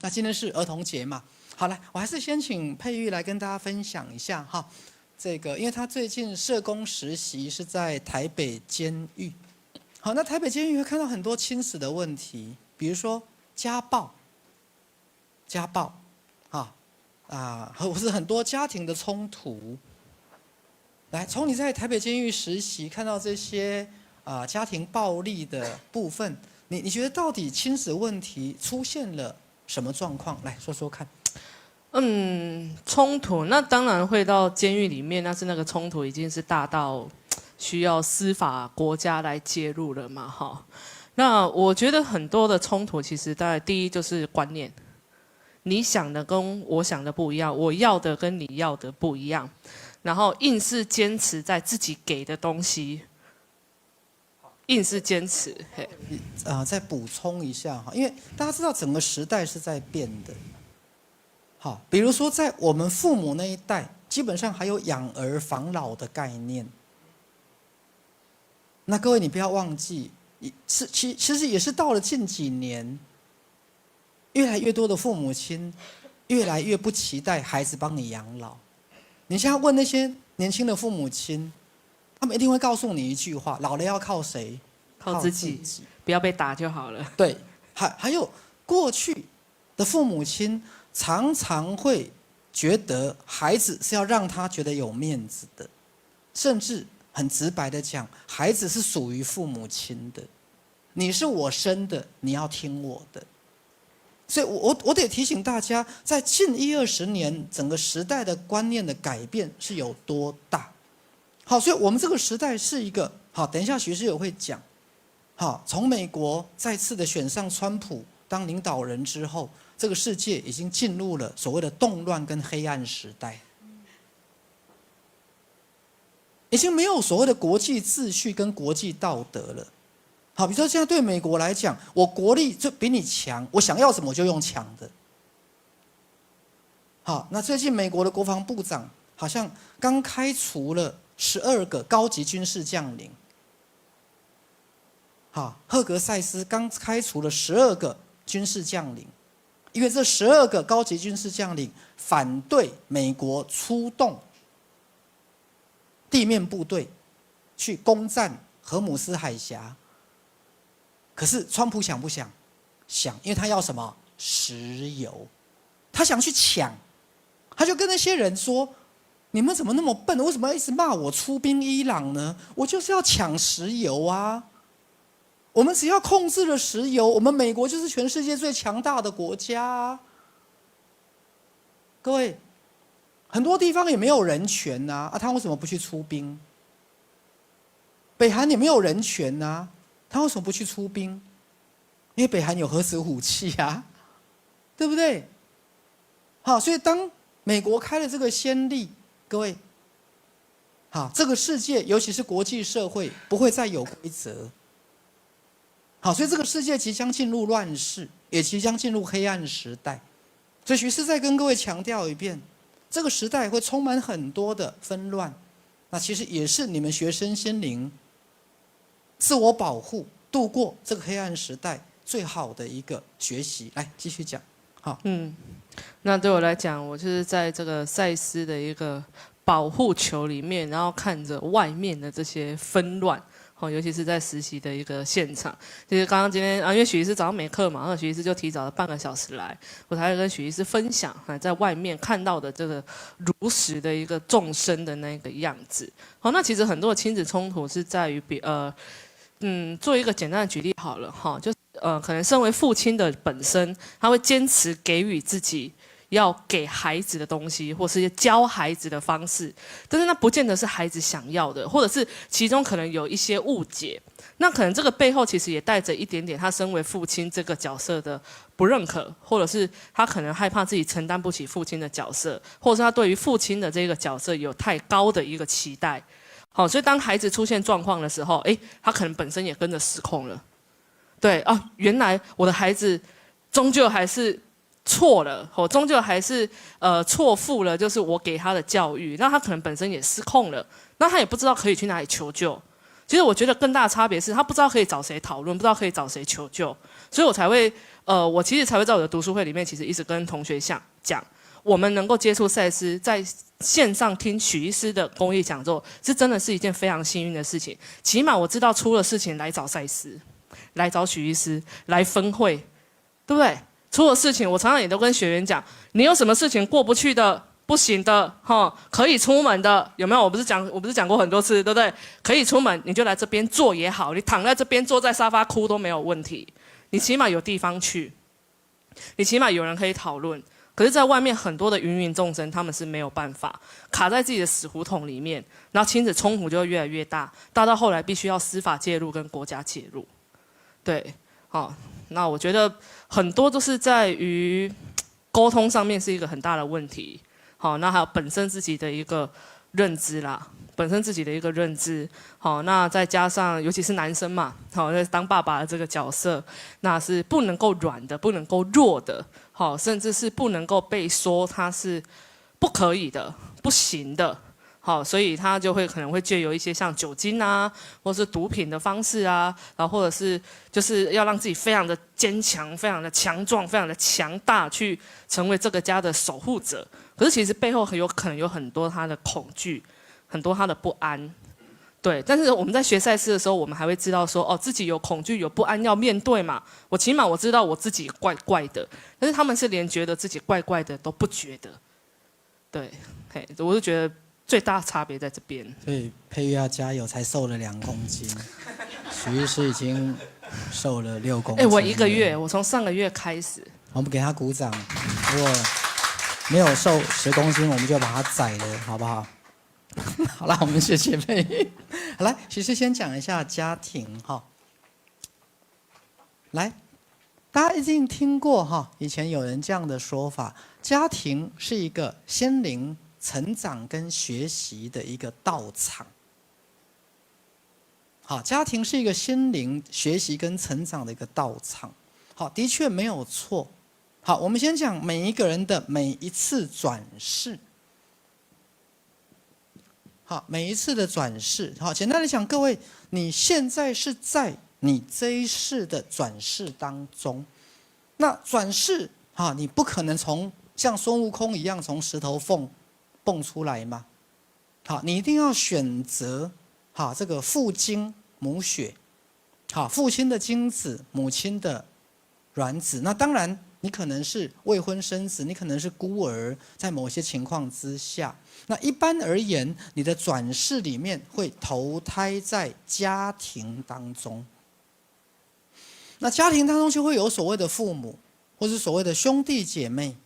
那今天是儿童节嘛，好来，我还是先请佩玉来跟大家分享一下哈。这个，因为他最近社工实习是在台北监狱。好，那台北监狱会看到很多亲子的问题，比如说家暴，或是很多家庭的冲突。来，从你在台北监狱实习看到这些家庭暴力的部分，你觉得到底亲子问题出现了什么状况？来说说看。冲突那当然会到监狱里面，但是那个冲突已经是大到需要司法国家来介入了嘛，哈。那我觉得很多的冲突，其实大概第一就是观念，你想的跟我想的不一样，我要的跟你要的不一样，然后硬是坚持在自己给的东西，硬是坚持。再补充一下哈，因为大家知道整个时代是在变的。好，比如说在我们父母那一代，基本上还有养儿防老的概念。那各位你不要忘记，其实也是到了近几年，越来越多的父母亲越来越不期待孩子帮你养老。你现在问那些年轻的父母亲，他们一定会告诉你一句话：老了要靠谁？靠自己，不要被打就好了。对，还有过去的父母亲常常会觉得孩子是要让他觉得有面子的，甚至很直白的讲，孩子是属于父母亲的，你是我生的，你要听我的。所以我得提醒大家，在近10-20年，整个时代的观念的改变是有多大。好，所以我们这个时代是一个好，等一下徐师友会讲。好，从美国再次的选上川普当领导人之后，这个世界已经进入了所谓的动乱跟黑暗时代，已经没有所谓的国际秩序跟国际道德了。好，比如说现在对美国来讲，我国力就比你强，我想要什么我就用抢的。好，那最近美国的国防部长好像刚开除了12个高级军事将领。好，赫格塞斯刚开除了12个军事将领，因为这12个高级军事将领反对美国出动地面部队去攻占荷姆斯海峡。可是川普想不想？想，因为他要什么？石油，他想去抢，他就跟那些人说：“你们怎么那么笨？为什么要一直骂我出兵伊朗呢？我就是要抢石油啊！我们只要控制了石油，我们美国就是全世界最强大的国家啊！”各位，很多地方也没有人权啊，他为什么不去出兵？北韩也没有人权啊，他为什么不去出兵？因为北韩有核子武器啊，对不对？好，所以当美国开了这个先例，各位，好，这个世界尤其是国际社会不会再有规则。好，所以这个世界即将进入乱世，也即将进入黑暗时代。所以徐师再跟各位强调一遍，这个时代会充满很多的纷乱，那其实也是你们学生心灵自我保护、度过这个黑暗时代最好的一个学习。来，继续讲。好，那对我来讲，我就是在这个赛斯的一个保护球里面，然后看着外面的这些纷乱。尤其是在实习的一个现场，就是刚刚今天因为许医师早上没课嘛，那许医师就提早了半个小时来，我才会跟许医师分享在外面看到的这个如实的一个众生的那个样子。好，那其实很多的亲子冲突是在于做一个简单的举例好了哈，就是可能身为父亲的本身，他会坚持给予自己要给孩子的东西，或是教孩子的方式，但是那不见得是孩子想要的，或者是其中可能有一些误解。那可能这个背后其实也带着一点点他身为父亲这个角色的不认可，或者是他可能害怕自己承担不起父亲的角色，或者是他对于父亲的这个角色有太高的一个期待。好，所以当孩子出现状况的时候，他可能本身也跟着失控了。对啊，原来我的孩子终究还是错了，终究还是错付了，就是我给他的教育，那他可能本身也失控了，那他也不知道可以去哪里求救，其实我觉得更大的差别是他不知道可以找谁讨论，不知道可以找谁求救，所以我才会我其实才会在我的读书会里面，其实一直跟同学讲，我们能够接触赛斯，在线上听许医师的公益讲座，是真的是一件非常幸运的事情。起码我知道出了事情来找赛斯，来找许医师，来分会，对不对？出了事情，我常常也都跟学员讲，你有什么事情过不去的、不行的，可以出门的，有没有？我不是讲过很多次，对不对？可以出门，你就来这边坐也好，你躺在这边坐在沙发哭都没有问题。你起码有地方去，你起码有人可以讨论。可是，在外面很多的芸芸众生，他们是没有办法卡在自己的死胡同里面，然后亲子冲突就会越来越大，大到后来必须要司法介入跟国家介入。对，那我觉得很多都是在于沟通上面是一个很大的问题。那还有本身自己的一个认知啦，本身自己的一个认知。那再加上尤其是男生嘛，当爸爸的这个角色，那是不能够软的，不能够弱的，甚至是不能够被说他是不可以的、不行的。所以他就可能会借由一些像酒精啊，或是毒品的方式啊，然后或者是就是要让自己非常的坚强、非常的强壮、非常的强大，去成为这个家的守护者。可是其实背后很有可能有很多他的恐惧，很多他的不安。对，但是我们在学赛事的时候，我们还会知道说，自己有恐惧、有不安要面对嘛。起码我知道我自己怪怪的，但是他们是连觉得自己怪怪的都不觉得。对，我就觉得最大差别在这边。所以佩玉要加油，才瘦了2公斤。许医师已经瘦了6公斤。我1个月，我从上个月开始。我们给他鼓掌。如果没有瘦10公斤，我们就把他宰了，好不好？好了，我们谢谢佩玉。好来，许医师先讲一下家庭哈。来，大家一定听过哈，以前有人这样的说法：家庭是一个心灵成长跟学习的一个道场。好，家庭是一个心灵学习跟成长的一个道场。好，的确没有错。好，我们先讲每一个人的每一次转世。好，每一次的转世。好，简单的讲，各位，你现在是在你这一世的转世当中。那转世，你不可能像孙悟空一样从石头缝蹦出来嘛。好，你一定要选择这个父精母血，父亲的精子，母亲的卵子。那当然，你可能是未婚生子，你可能是孤儿，在某些情况之下。那一般而言，你的转世里面会投胎在家庭当中。那家庭当中就会有所谓的父母，或是所谓的兄弟姐妹。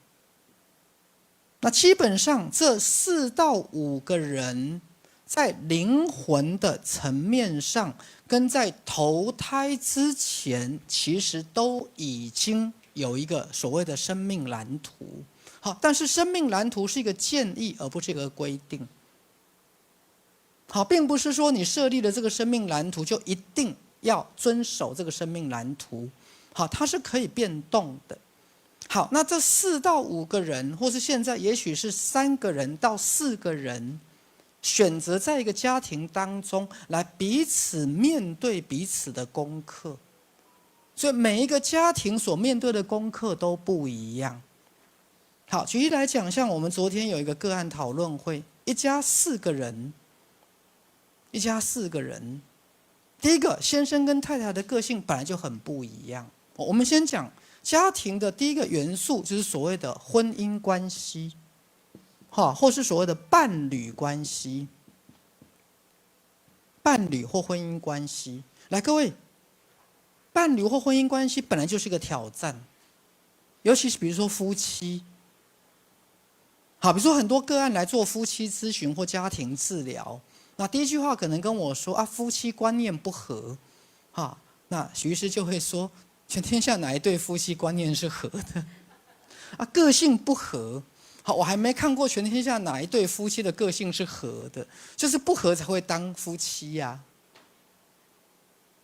那基本上这4到5个人，在灵魂的层面上，跟在投胎之前，其实都已经有一个所谓的生命蓝图。好，但是生命蓝图是一个建议，而不是一个规定。好，并不是说你设立了这个生命蓝图，就一定要遵守这个生命蓝图。好，它是可以变动的。好，那这4到5个人，或是现在也许是3个人到4个人，选择在一个家庭当中来彼此面对彼此的功课。所以每一个家庭所面对的功课都不一样。好，举例来讲，像我们昨天有一个个案讨论会，一家4个人，第一个，先生跟太太的个性本来就很不一样。我们先讲家庭的第一个元素，就是所谓的婚姻关系，或是所谓的伴侣关系，伴侣或婚姻关系。来，各位，伴侣或婚姻关系本来就是一个挑战，尤其是比如说夫妻。好，比如说很多个案来做夫妻咨询或家庭治疗，那第一句话可能跟我说夫妻观念不合。那许医师就会说，全天下哪一对夫妻观念是合的？个性不合。好，我还没看过全天下哪一对夫妻的个性是合的，就是不合才会当夫妻呀。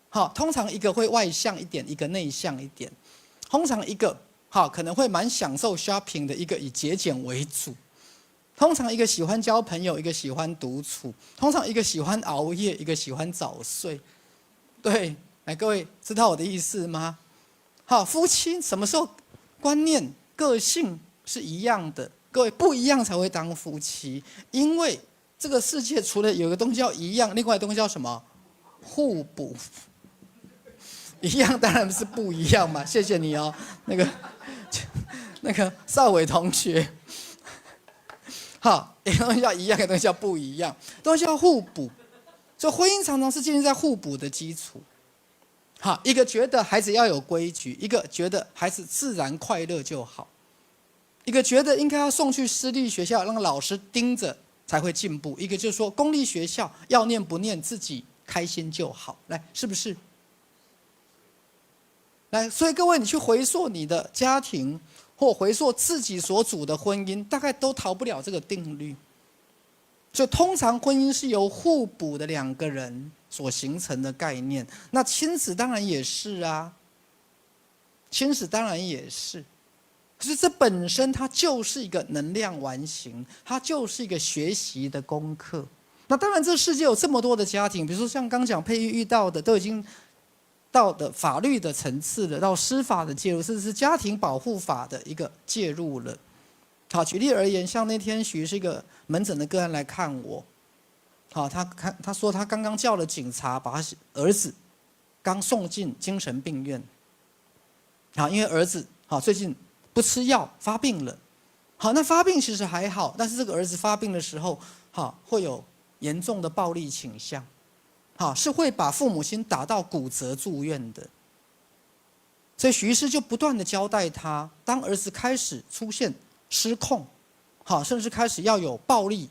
好，通常一个会外向一点，一个内向一点。通常一个可能会蛮享受 shopping 的，一个以节俭为主。通常一个喜欢交朋友，一个喜欢独处，通常一个喜欢熬夜，一个喜欢早睡。对，来各位知道我的意思吗？好，夫妻什么时候观念、个性是一样的？各位不一样才会当夫妻，因为这个世界除了有个东西叫一样，另外一个东西叫什么？互补。一样当然是不一样嘛，谢谢你哦，那个邵伟同学。好，一个东西叫一样，一个东西叫不一样，东西叫互补。所以婚姻常常是建立在互补的基础。好，一个觉得孩子要有规矩，一个觉得孩子自然快乐就好，一个觉得应该要送去私立学校，让老师盯着才会进步，一个就是说公立学校要念不念自己开心就好。来，是不是？来，所以各位，你去回溯你的家庭，或回溯自己所处的婚姻，大概都逃不了这个定律。所以，通常婚姻是由互补的两个人所形成的概念。那亲子当然也是啊，亲子当然也是。可是这本身它就是一个能量完形，它就是一个学习的功课。那当然，这世界有这么多的家庭，比如说像刚讲佩玉遇到的，都已经到的法律的层次了，到司法的介入，甚至是家庭保护法的一个介入了。好，举例而言，像那天许是一个门诊的个案来看我，好，他说他刚刚叫了警察，把他儿子刚送进精神病院。好，因为儿子好最近不吃药发病了。好，那发病其实还好，但是这个儿子发病的时候，好会有严重的暴力倾向。好，是会把父母亲打到骨折住院的。所以许医师就不断的交代他，当儿子开始出现失控，好，甚至开始要有暴力，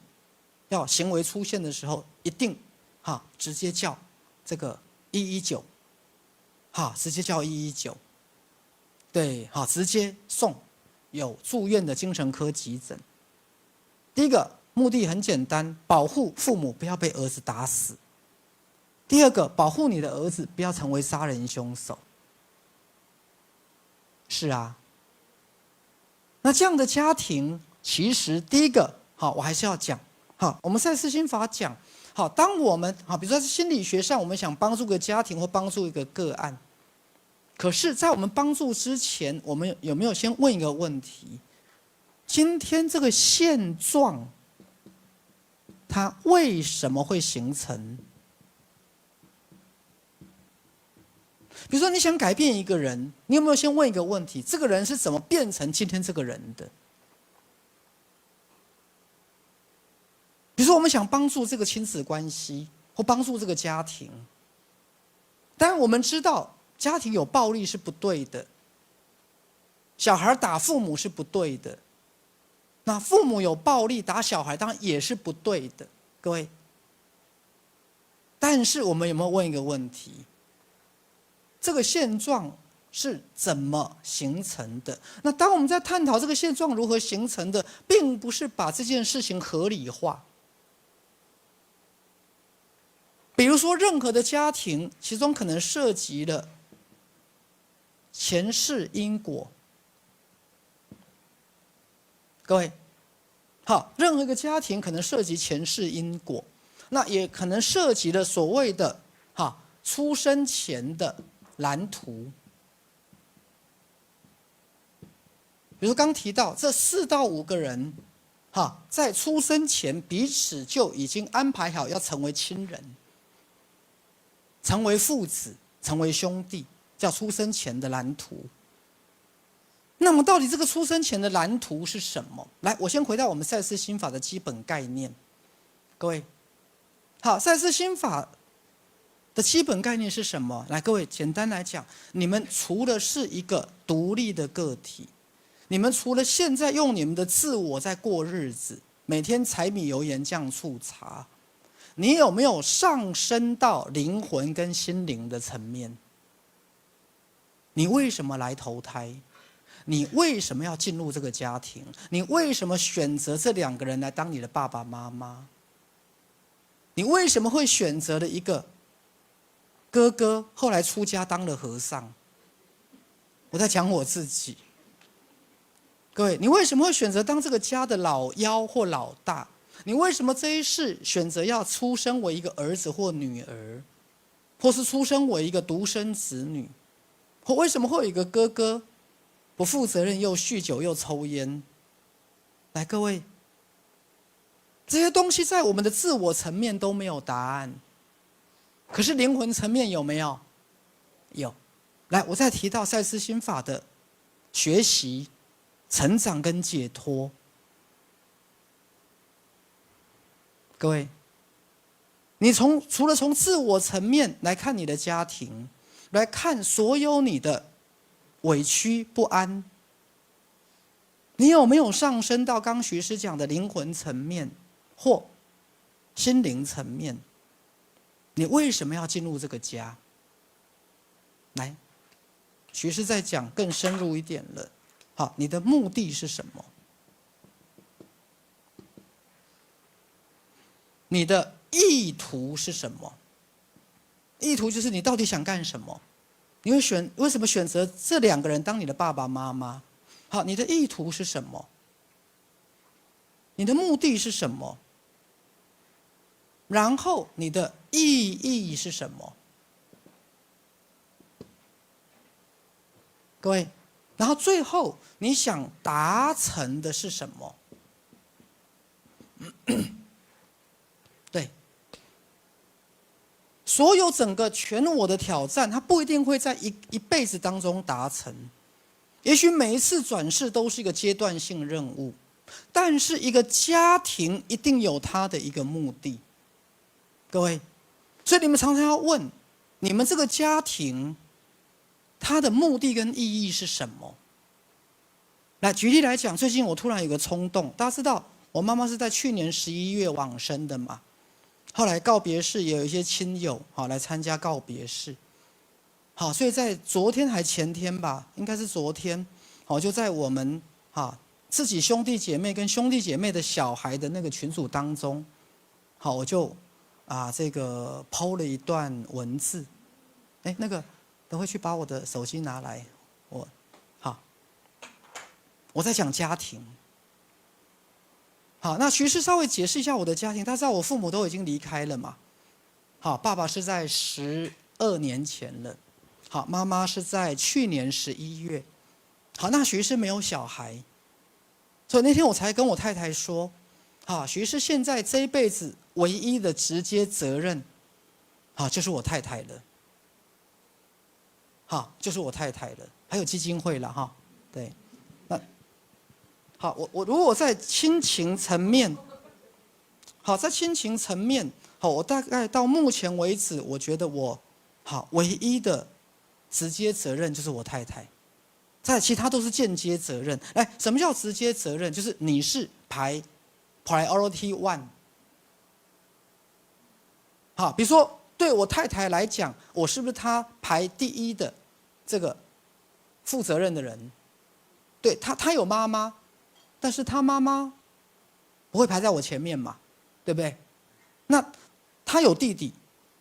要行为出现的时候，一定，好，直接叫这个119，好，直接叫119，对，好，直接送有住院的精神科急诊。第一个目的很简单，保护父母不要被儿子打死。第二个，保护你的儿子不要成为杀人凶手。是啊，那这样的家庭，其实第一个，好，我还是要讲，好，我们赛斯心法讲，好，当我们好，比如说在心理学上，我们想帮助个家庭或帮助一个个案，可是，在我们帮助之前，我们有没有先问一个问题：今天这个现状，它为什么会形成？比如说，你想改变一个人，你有没有先问一个问题：这个人是怎么变成今天这个人的？比如说，我们想帮助这个亲子关系，或帮助这个家庭。当然，我们知道家庭有暴力是不对的，小孩打父母是不对的，那父母有暴力打小孩，当然也是不对的，各位。但是，我们有没有问一个问题？这个现状是怎么形成的？那当我们在探讨这个现状如何形成的，并不是把这件事情合理化。比如说，任何的家庭，其中可能涉及了前世因果。各位，好，任何一个家庭可能涉及前世因果，那也可能涉及了所谓的出生前的蓝图。比如刚提到这4到5个人，在出生前彼此就已经安排好要成为亲人，成为父子，成为兄弟，叫出生前的蓝图。那么到底这个出生前的蓝图是什么？来，我先回到我们赛斯心法的基本概念。各位，好，赛斯心法的基本概念是什么？来，各位，简单来讲，你们除了是一个独立的个体，你们除了现在用你们的自我在过日子，每天柴米油盐酱醋茶，你有没有上升到灵魂跟心灵的层面？你为什么来投胎？你为什么要进入这个家庭？你为什么选择这2个人来当你的爸爸妈妈？你为什么会选择了一个哥哥后来出家当了和尚？我在讲我自己。各位，你为什么会选择当这个家的老幺或老大？你为什么这一世选择要出生为一个儿子或女儿，或是出生为一个独生子女？或为什么会有一个哥哥不负责任又酗酒又抽烟？来，各位，这些东西在我们的自我层面都没有答案，可是灵魂层面有没有？有。来，我再提到赛斯心法的学习、成长跟解脱。各位，你除了从自我层面来看你的家庭，来看所有你的委屈不安，你有没有上升到刚徐师讲的灵魂层面或心灵层面？你为什么要进入这个家？来，徐师在讲更深入一点了。好，你的目的是什么？你的意图是什么？意图就是你到底想干什么？你为什么选择这两个人当你的爸爸妈妈？好，你的意图是什么？你的目的是什么？然后你的意义是什么？各位，然后最后你想达成的是什么？对，所有整个全我的挑战，它不一定会在一辈子当中达成，也许每一次转世都是一个阶段性任务，但是一个家庭一定有它的一个目的。各位，所以你们常常要问，你们这个家庭，它的目的跟意义是什么？来，举例来讲，最近我突然有个冲动，大家知道，我妈妈是在去年11月往生的嘛。后来告别式也有一些亲友好来参加告别式，好，所以在昨天还前天吧，应该是昨天，好就在我们自己兄弟姐妹跟兄弟姐妹的小孩的那个群组当中，好我就这个 po 了一段文字，那个等会去把我的手机拿来，我在讲家庭。好，那徐师稍微解释一下我的家庭。大家知道我父母都已经离开了嘛？好，爸爸是在12年前了。好，妈妈是在去年11月。好，那徐师没有小孩，所以那天我才跟我太太说，徐师现在这一辈子唯一的直接责任，就是我太太了。就是我太太了，还有基金会了对。好，我如果在亲情层面，在亲情层面，我大概到目前为止，我觉得我唯一的直接责任就是我太太，在其他都是间接责任。来，什么叫直接责任？就是你是排 priority one。比如说对我太太来讲，我是不是她排第一的这个负责任的人？对，她有妈妈。但是他妈妈不会排在我前面嘛，对不对？那他有弟弟，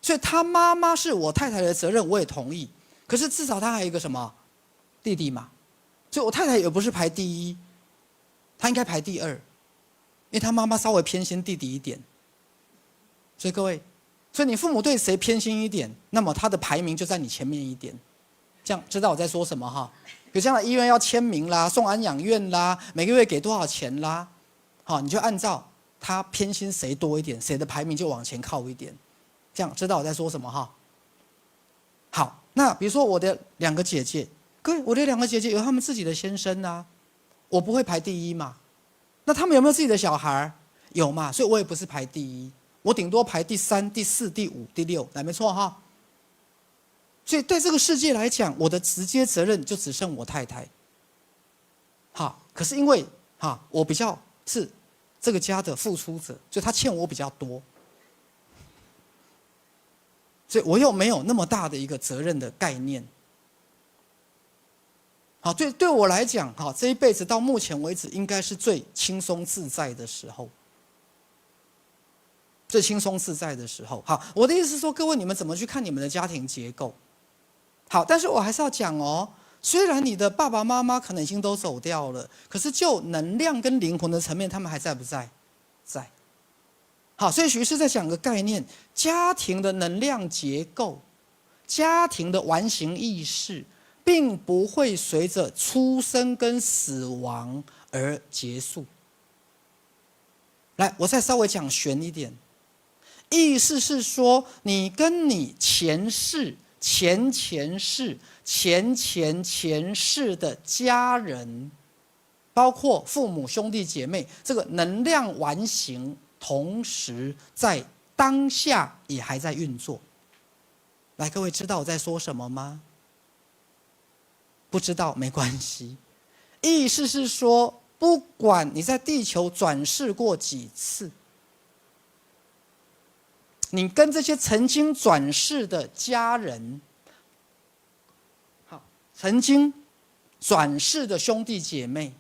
所以他妈妈是我太太的责任，我也同意。可是至少他还有一个什么弟弟嘛，所以我太太也不是排第一，她应该排第2，因为他妈妈稍微偏心弟弟一点。所以各位，所以你父母对谁偏心一点，那么他的排名就在你前面一点，这样知道我在说什么比如像医院要签名啦，送安养院啦，每个月给多少钱啦，你就按照他偏心谁多一点，谁的排名就往前靠一点，这样知道我在说什么好，那比如说我的2个姐姐，各位，我的2个姐姐有他们自己的先生啊，我不会排第一嘛。那他们有没有自己的小孩？有嘛，所以我也不是排第一，我顶多排第3、第4、第5、第6，来，没错所以对这个世界来讲，我的直接责任就只剩我太太。可是因为我比较是这个家的付出者，所以他欠我比较多，所以我又没有那么大的一个责任的概念。对我来讲，这一辈子到目前为止，应该是最轻松自在的时候。最轻松自在的时候。我的意思是说，各位你们怎么去看你们的家庭结构？但是我还是要讲虽然你的爸爸妈妈可能已经都走掉了，可是就能量跟灵魂的层面，他们还在不在？在。好，所以徐师在讲个概念：家庭的能量结构、家庭的完形意识，并不会随着出生跟死亡而结束。来，我再稍微讲玄一点，意思是说，你跟你前世、前前世、前前前世的家人，包括父母、兄弟姐妹，这个能量完形，同时在当下也还在运作。来，各位知道我在说什么吗？不知道没关系，意思是说，不管你在地球转世过几次，你跟这些曾经转世的家人，好，曾经转世的兄弟姐妹，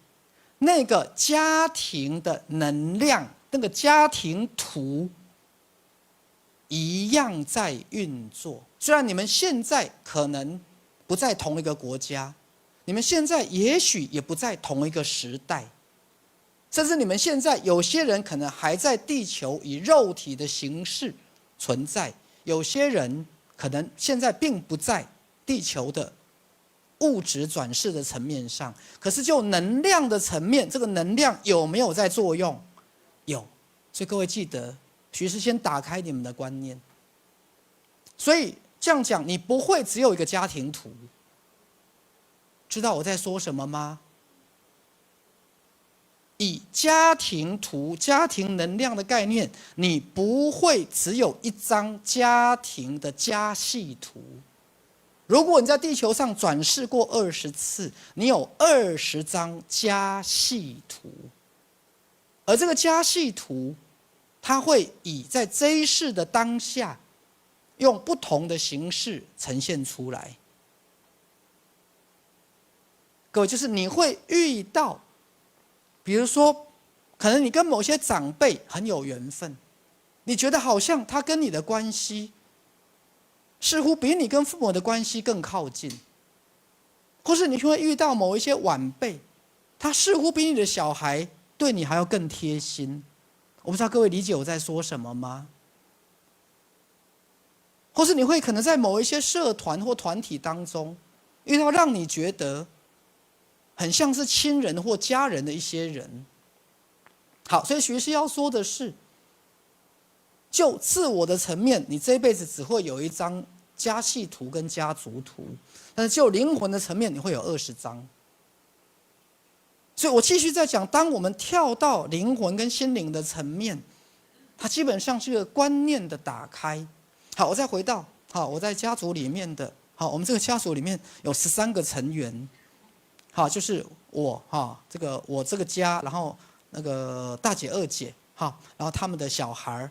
那个家庭的能量，那个家庭图，一样在运作。虽然你们现在可能不在同一个国家，你们现在也许也不在同一个时代，甚至你们现在有些人可能还在地球以肉体的形式存在，有些人可能现在并不在地球的物质转世的层面上，可是就能量的层面，这个能量有没有在作用？有。所以各位记得，徐师先打开你们的观念。所以这样讲，你不会只有一个家庭图。知道我在说什么吗？以家庭图、家庭能量的概念，你不会只有一张家庭的家系图。如果你在地球上转世过20次，你有20张家系图，而这个家系图，它会以在这一世的当下，用不同的形式呈现出来。各位，就是你会遇到，比如说，可能你跟某些长辈很有缘分，你觉得好像他跟你的关系，似乎比你跟父母的关系更靠近，或是你会遇到某一些晚辈，他似乎比你的小孩对你还要更贴心。我不知道各位理解我在说什么吗？或是你会可能在某一些社团或团体当中，遇到让你觉得很像是亲人或家人的一些人。好，所以徐师要说的是，就自我的层面，你这一辈子只会有一张家系图跟家族图，但是就灵魂的层面，你会有20张。所以我继续在讲，当我们跳到灵魂跟心灵的层面，它基本上是个观念的打开。好，我再回到，好，我在家族里面的，好，我们这个家族里面有13个成员。好，就是我这个我这个家，然后那个大姐、二姐，然后他们的小孩，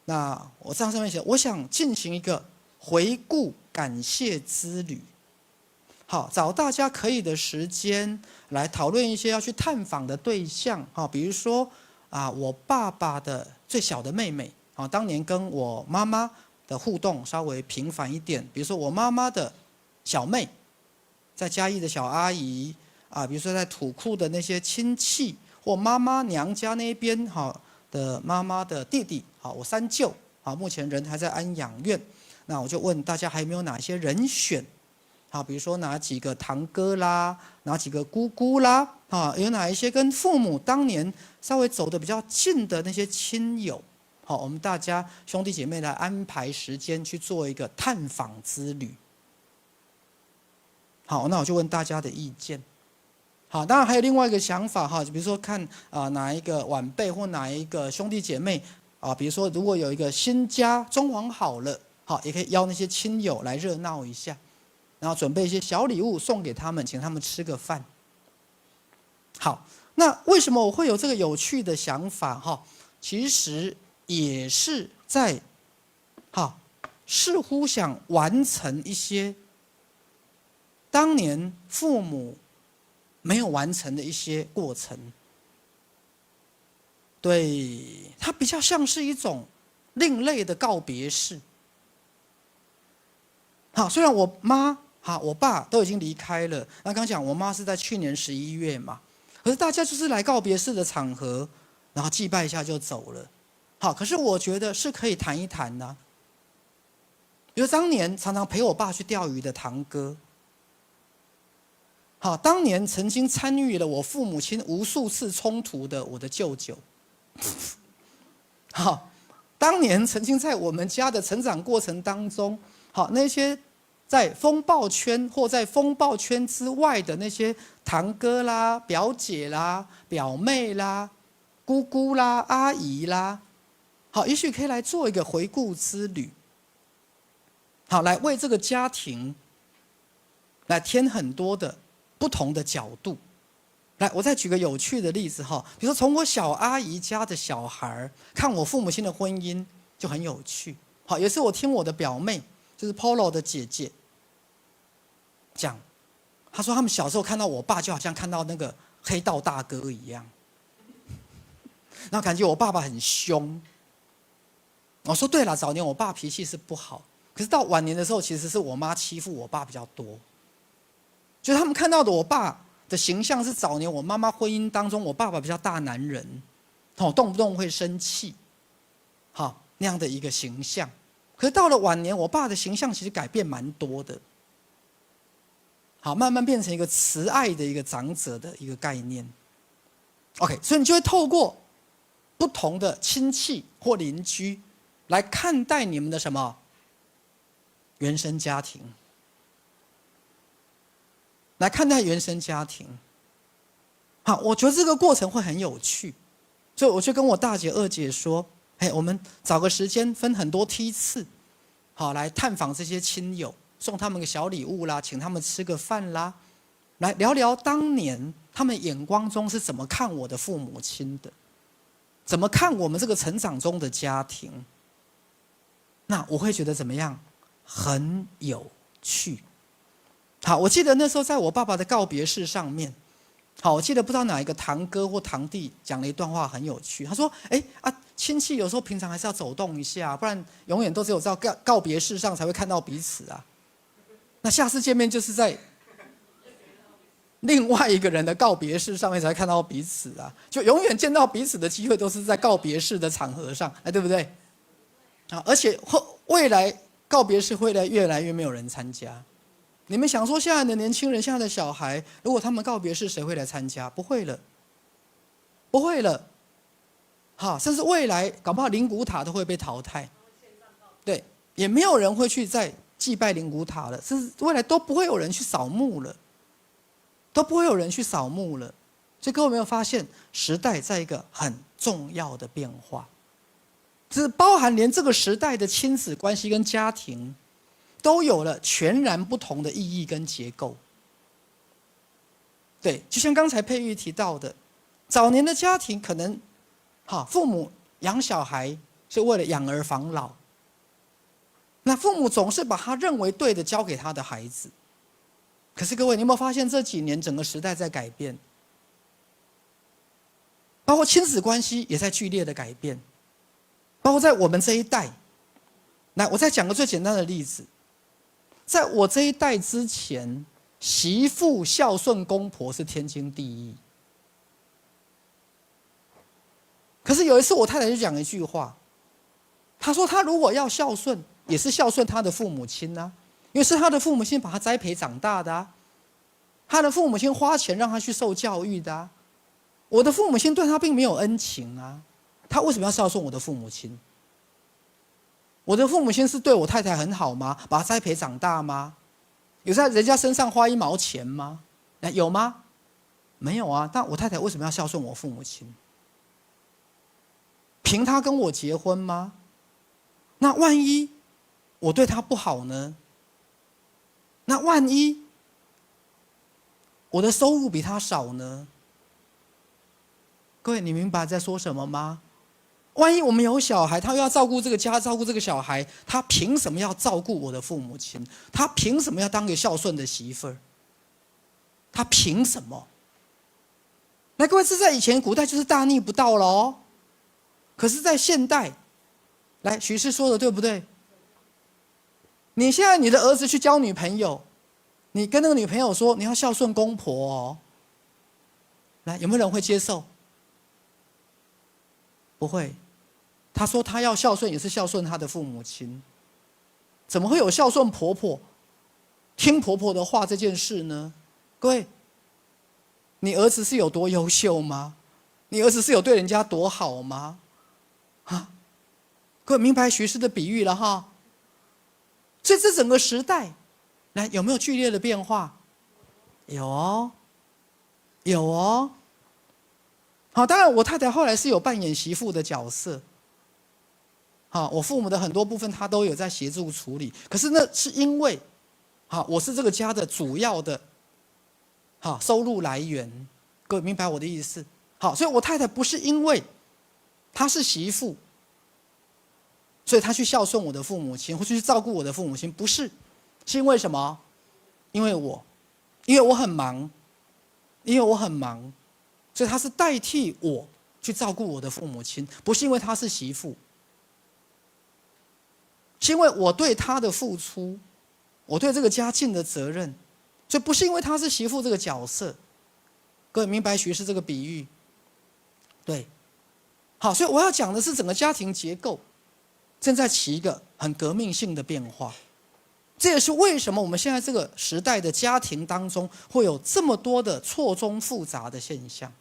那我这样上面写，我想进行一个回顾感谢之旅。好，找大家可以的时间来讨论一些要去探访的对象，比如说我爸爸的最小的妹妹，当年跟我妈妈的互动稍微频繁一点，比如说我妈妈的小妹。在嘉义的小阿姨比如说在土库的那些亲戚，或妈妈娘家那边的妈妈的弟弟，我三舅目前人还在安养院。那我就问大家还有没有哪些人选？比如说哪几个堂哥啦，哪几个姑姑啦，有哪一些跟父母当年稍微走得比较近的那些亲友，我们大家兄弟姐妹来安排时间去做一个探访之旅。好，那我就问大家的意见。好，当然还有另外一个想法比如说看哪一个晚辈或哪一个兄弟姐妹比如说如果有一个新家装潢好了，也可以邀那些亲友来热闹一下，然后准备一些小礼物送给他们，请他们吃个饭。好，那为什么我会有这个有趣的想法其实也是在似乎想完成一些当年父母没有完成的一些过程。对，它比较像是一种另类的告别式。好，虽然我妈好，我爸都已经离开了。那刚讲我妈是在去年11月嘛，可是大家就是来告别式的场合，然后祭拜一下就走了。好，可是我觉得是可以谈一谈的。比如当年常常陪我爸去钓鱼的堂哥，好，当年曾经参与了我父母亲无数次冲突的我的舅舅，好，当年曾经在我们家的成长过程当中，好，那些在风暴圈或在风暴圈之外的那些堂哥啦、表姐啦、表妹啦、姑姑啦、阿姨啦，好，也许可以来做一个回顾之旅。好，来为这个家庭来添很多的不同的角度。来，我再举个有趣的例子哈，比如说从我小阿姨家的小孩看我父母亲的婚姻就很有趣。好，也是我听我的表妹，就是 Polo 的姐姐讲，她说他们小时候看到我爸就好像看到那个黑道大哥一样，然后感觉我爸爸很凶。我说对了，早年我爸脾气是不好。可是到晚年的时候，其实是我妈欺负我爸比较多，就是他们看到的我爸的形象是早年我妈妈婚姻当中，我爸爸比较大男人，动不动会生气，好那样的一个形象。可是到了晚年，我爸的形象其实改变蛮多的，好慢慢变成一个慈爱的一个长者的一个概念。OK， 所以你就会透过不同的亲戚或邻居来看待你们的什么？原生家庭，来看待原生家庭。好，我觉得这个过程会很有趣，所以我就跟我大姐、二姐说：“我们找个时间分很多梯次，好来探访这些亲友，送他们个小礼物啦，请他们吃个饭啦，来聊聊当年他们眼光中是怎么看我的父母亲的，怎么看我们这个成长中的家庭。那我会觉得怎么样？很有趣。好，我记得那时候在我爸爸的告别式上面，好，我记得不知道哪一个堂哥或堂弟讲了一段话很有趣。他说：“亲戚有时候平常还是要走动一下，不然永远都只有在告别式上才会看到彼此啊。那下次见面就是在另外一个人的告别式上面才会看到彼此啊，就永远见到彼此的机会都是在告别式的场合上，对不对？啊，而且未来。”告别式会越来越没有人参加。你们想说现在的年轻人、现在的小孩，如果他们告别式，谁会来参加？不会了，不会了。好，甚至未来搞不好灵骨塔都会被淘汰。对，也没有人会去再祭拜灵骨塔了，甚至未来都不会有人去扫墓了，都不会有人去扫墓了。所以各位有没有发现，时代在一个很重要的变化？是包含连这个时代的亲子关系跟家庭，都有了全然不同的意义跟结构。对，就像刚才佩玉提到的，早年的家庭可能，父母养小孩是为了养儿防老，那父母总是把他认为对的交给他的孩子。可是各位，你有没有发现这几年整个时代在改变？包括亲子关系也在剧烈的改变。包括在我们这一代，来，我再讲个最简单的例子，在我这一代之前，媳妇孝顺公婆是天经地义。可是有一次，我太太就讲一句话，她说：“她如果要孝顺，也是孝顺她的父母亲啊，因为是她的父母亲把她栽培长大的啊，她的父母亲花钱让她去受教育的啊，我的父母亲对她并没有恩情啊。”他为什么要孝顺我的父母亲？我的父母亲是对我太太很好吗？把她栽培长大吗？有在人家身上花1毛钱吗？有吗？没有啊。那我太太为什么要孝顺我父母亲？凭她跟我结婚吗？那万一我对她不好呢？那万一我的收入比她少呢？各位，你明白在说什么吗？万一我们有小孩，他又要照顾这个家，照顾这个小孩，他凭什么要照顾我的父母亲？他凭什么要当个孝顺的媳妇儿？他凭什么？来，各位，这在以前古代就是大逆不道了哦。可是，在现代，来，许是说的对不对？你现在你的儿子去交女朋友，你跟那个女朋友说你要孝顺公婆哦，来，有没有人会接受？不会。他说他要孝顺也是孝顺他的父母亲，怎么会有孝顺婆婆、听婆婆的话这件事呢？各位，你儿子是有多优秀吗？你儿子是有对人家多好吗？啊，各位明白徐师的比喻了哈？所以这整个时代，来有没有剧烈的变化？有哦，有哦。好，当然我太太后来是有扮演媳妇的角色。好，我父母的很多部分她都有在协助处理，可是那是因为，好，我是这个家的主要的，好收入来源，各位明白我的意思？好，所以我太太不是因为她是媳妇，所以她去孝顺我的父母亲，或去照顾我的父母亲，不是，是因为什么？因为我很忙，所以她是代替我去照顾我的父母亲，不是因为她是媳妇。是因为我对他的付出，我对这个家尽的责任，所以不是因为他是媳妇这个角色。各位明白徐师这个比喻？对，好，所以我要讲的是整个家庭结构正在起一个很革命性的变化。这也是为什么我们现在这个时代的家庭当中会有这么多的错综复杂的现象。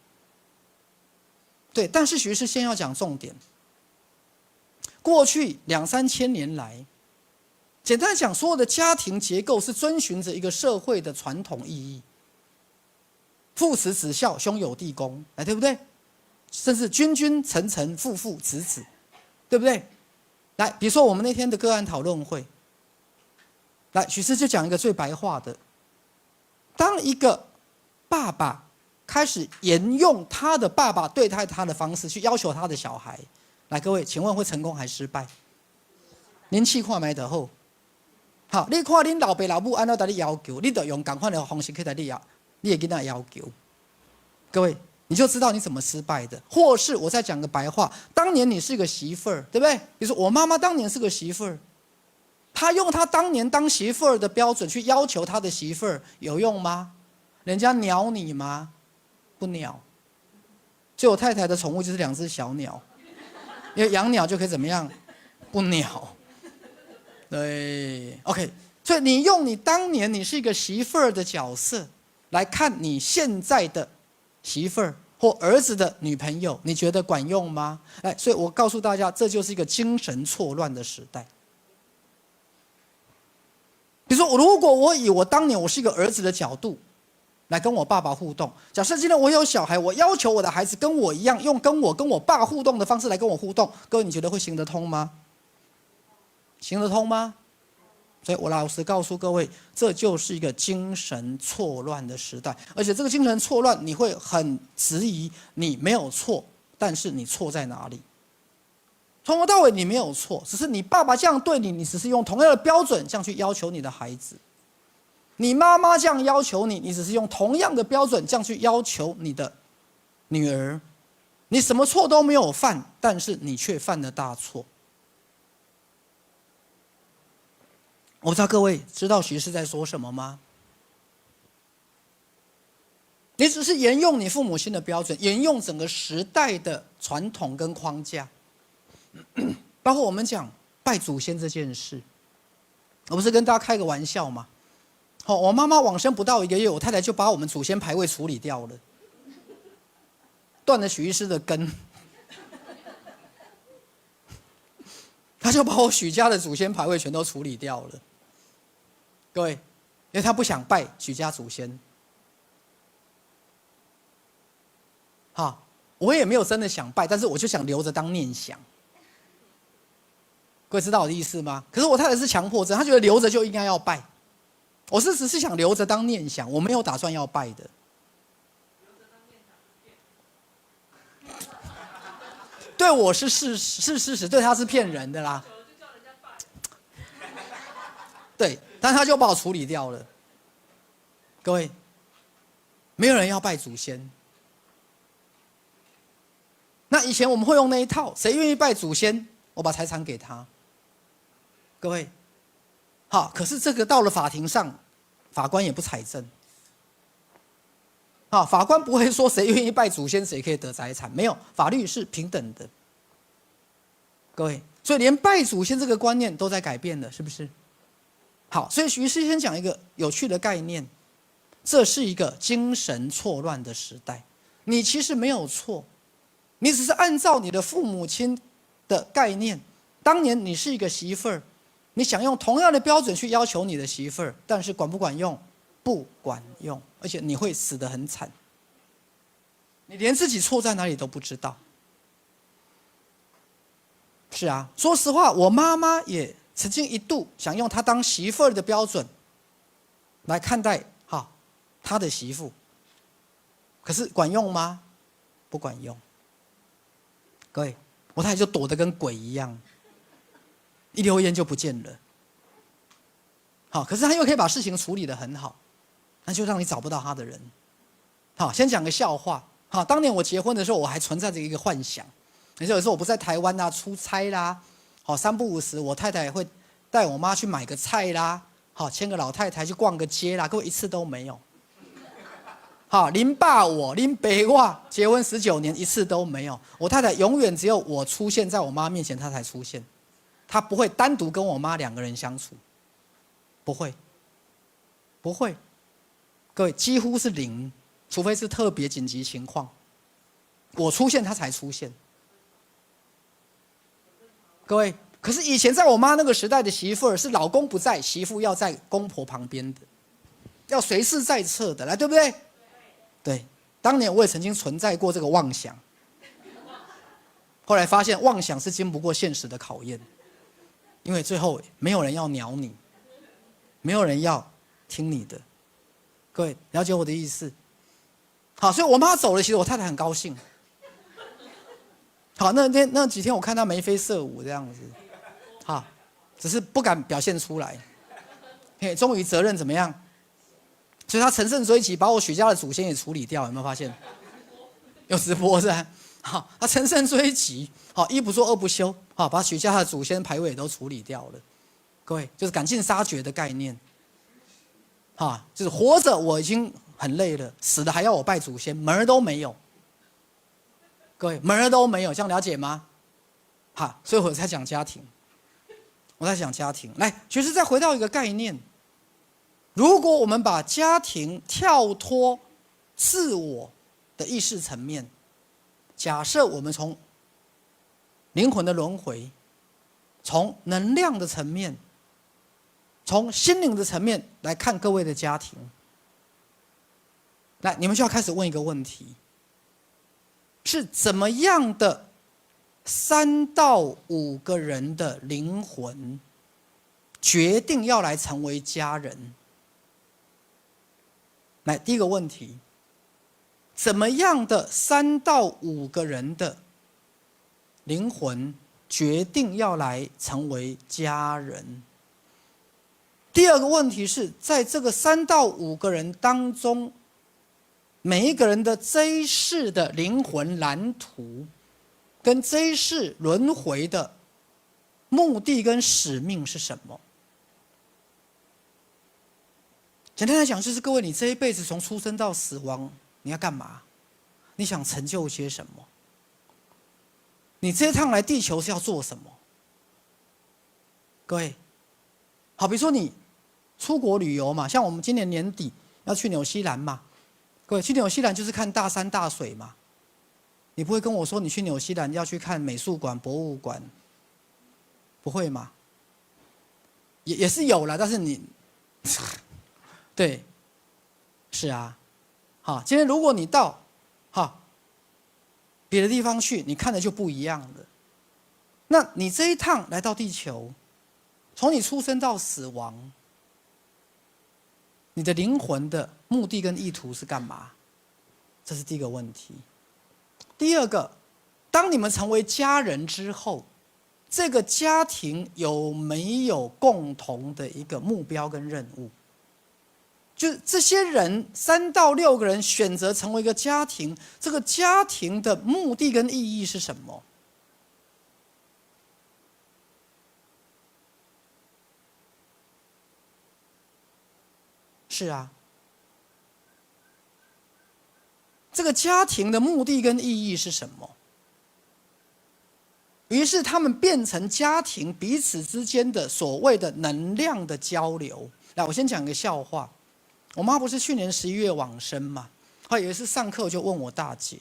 对，但是徐师先要讲重点。过去2、3千年来，简单讲，所有的家庭结构是遵循着一个社会的传统意义：父慈子孝，兄友弟恭，哎，对不对？甚至君君臣臣，父父子子，对不对？来，比如说我们那天的个案讨论会，来，许师就讲一个最白话的：当一个爸爸开始沿用他的爸爸对待他的方式去要求他的小孩。来，各位，请问会成功还失败？您试看卖就好。好，你看恁老爸老母安怎对你要求，你就用同款的方式去对你的囡仔要求。各位，你就知道你怎么失败的。或是我再讲个白话，当年你是个媳妇儿，对不对？比如说我妈妈当年是个媳妇儿，她用她当年当媳妇儿的标准去要求她的媳妇儿，有用吗？人家鸟你吗？不鸟。所以我太太的宠物就是2只小鸟。因为养鸟就可以怎么样？不鸟。对 ，OK。所以你用你当年你是一个媳妇儿的角色来看你现在的媳妇儿或儿子的女朋友，你觉得管用吗？哎，所以我告诉大家，这就是一个精神错乱的时代。比如说，如果我以我当年我是一个儿子的角度来跟我爸爸互动。假设今天我有小孩，我要求我的孩子跟我一样，用跟我爸互动的方式来跟我互动，各位你觉得会行得通吗？行得通吗？所以我老实告诉各位，这就是一个精神错乱的时代，而且这个精神错乱，你会很质疑你没有错，但是你错在哪里？从头到尾你没有错，只是你爸爸这样对你，你只是用同样的标准这样去要求你的孩子。你妈妈这样要求你，你只是用同样的标准这样去要求你的女儿，你什么错都没有犯，但是你却犯了大错。我不知道各位知道徐师在说什么吗？你只是沿用你父母亲的标准，沿用整个时代的传统跟框架，包括我们讲拜祖先这件事，我不是跟大家开个玩笑吗？好，我妈妈往生不到1个月，我太太就把我们祖先牌位处理掉了，断了许医师的根，他就把我许家的祖先牌位全都处理掉了。各位，因为他不想拜许家祖先。好，我也没有真的想拜，但是我就想留着当念想。各位知道我的意思吗？可是我太太是强迫症，她觉得留着就应该要拜。我是只是想留着当念想，我没有打算要拜的。对我是事实，对他是骗人的啦。对，但他就把我处理掉了。各位，没有人要拜祖先。那以前我们会用那一套，谁愿意拜祖先，我把财产给他。各位，好，可是这个到了法庭上，法官也不采证。法官不会说谁愿意拜祖先谁可以得财产，没有，法律是平等的。各位，所以连拜祖先这个观念都在改变了，是不是？好，所以于是先讲一个有趣的概念，这是一个精神错乱的时代。你其实没有错，你只是按照你的父母亲的概念，当年你是一个媳妇儿，你想用同样的标准去要求你的媳妇儿，但是管不管用？不管用，而且你会死得很惨，你连自己错在哪里都不知道。是啊，说实话，我妈妈也曾经一度想用她当媳妇儿的标准来看待她的媳妇，可是管用吗？不管用。各位，我太太就躲得跟鬼一样，一溜烟就不见了。好，可是她又可以把事情处理得很好，那就让你找不到她的人。好，先讲个笑话。好，当年我结婚的时候，我还存在着一个幻想。有时候我不在台湾啊，出差啦，好3不5时，我太太会带我妈去买个菜啦，好牵个老太太去逛个街啦，各位一次都没有。好，您爸我，您北我，结婚19年一次都没有。我太太永远只有我出现在我妈面前，她才出现，她不会单独跟我妈2个人相处，不会，不会。各位几乎是0，除非是特别紧急情况，我出现她才出现。各位，可是以前在我妈那个时代的媳妇儿是老公不在，媳妇要在公婆旁边的，要随时在侧的，来，对不对？对，当年我也曾经存在过这个妄想，后来发现妄想是经不过现实的考验，因为最后没有人要鸟你，没有人要听你的。各位了解我的意思？好，所以我妈走了，其实我太太很高兴。好，那几天我看她眉飞色舞这样子，好，只是不敢表现出来。嘿，终于责任怎么样？所以她乘胜追击，把我许家的祖先也处理掉，有没有发现？有直播是吧？好，她乘胜追击，好，一不做二不休，好，把许家的祖先牌位都处理掉了。各位，就是赶尽杀绝的概念。好，就是活着我已经很累了，死了还要我拜祖先，门儿都没有。各位，门儿都没有，这样了解吗？好，所以我才讲家庭，我在讲家庭。来，其实再回到一个概念，如果我们把家庭跳脱自我的意识层面，假设我们从灵魂的轮回，从能量的层面，从心灵的层面来看各位的家庭，来，你们就要开始问一个问题。是怎么样的3到5个人的灵魂决定要来成为家人？来，第一个问题，怎么样的3到5个人的灵魂决定要来成为家人？第二个问题是在这个3到5个人当中，每一个人的这一世的灵魂蓝图，跟这一世轮回的目的跟使命是什么？简单来讲，就是各位，你这一辈子从出生到死亡，你要干嘛？你想成就些什么？你这一趟来地球是要做什么？各位，好，比如说你出国旅游嘛，像我们今年年底要去纽西兰嘛。各位，去纽西兰就是看大山大水嘛，你不会跟我说你去纽西兰要去看美术馆、博物馆，不会吗？也是有啦，但是你，对，是啊，好，今天如果你到别的地方去，你看的就不一样了。那你这一趟来到地球，从你出生到死亡，你的灵魂的目的跟意图是干嘛？这是第一个问题。第二个，当你们成为家人之后，这个家庭有没有共同的一个目标跟任务？就是这些人3到6个人选择成为一个家庭，这个家庭的目的跟意义是什么？是啊。这个家庭的目的跟意义是什么？于是他们变成家庭彼此之间的所谓的能量的交流。来，我先讲个笑话。我妈不是去年11月往生嘛？后来有一次上课就问我大姐，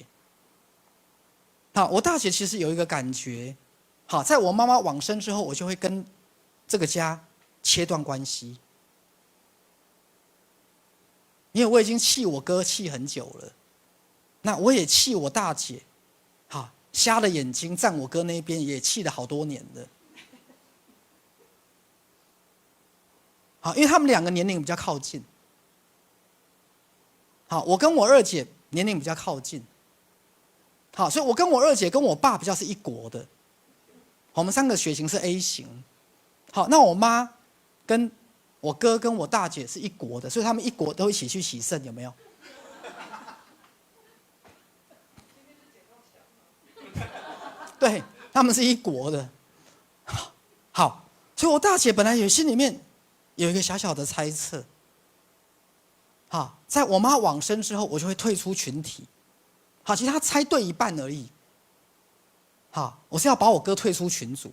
好，我大姐其实有一个感觉，好，在我妈妈往生之后，我就会跟这个家切断关系，因为我已经气我哥气很久了，那我也气我大姐，好，瞎了眼睛站我哥那边也气了好多年了。好，因为他们两个年龄比较靠近。好，我跟我二姐年龄比较靠近。好，所以我跟我二姐跟我爸比较是一国的。我们3个血型是 A 型。好，那我妈跟我哥跟我大姐是一国的，所以他们一国都一起去洗肾，有没有？对，他们是一国的。好，所以我大姐本来心里面有一个小小的猜测。好，在我妈往生之后，我就会退出群体。好，其实她猜对一半而已。好，我是要把我哥退出群组。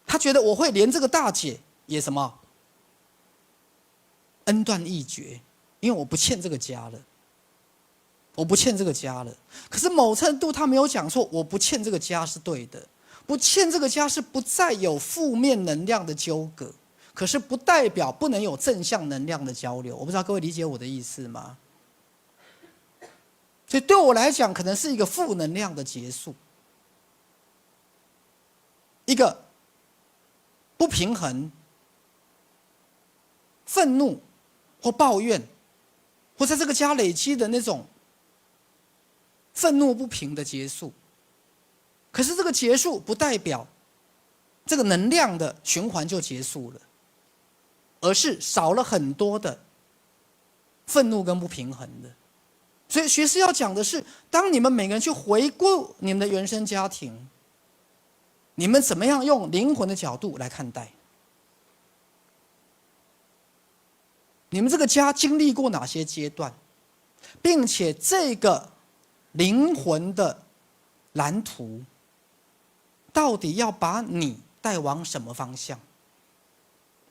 他觉得我会连这个大姐也什么恩断义绝，因为我不欠这个家了，我不欠这个家了。可是某程度他没有讲错，我不欠这个家是对的，不欠这个家是不再有负面能量的纠葛。可是不代表不能有正向能量的交流，我不知道各位理解我的意思吗？所以对我来讲，可能是一个负能量的结束，一个不平衡、愤怒或抱怨，或在这个家累积的那种愤怒不平的结束。可是这个结束不代表这个能量的循环就结束了。而是少了很多的愤怒跟不平衡的。所以学士要讲的是，当你们每个人去回顾你们的原生家庭，你们怎么样用灵魂的角度来看待？你们这个家经历过哪些阶段，并且这个灵魂的蓝图到底要把你带往什么方向？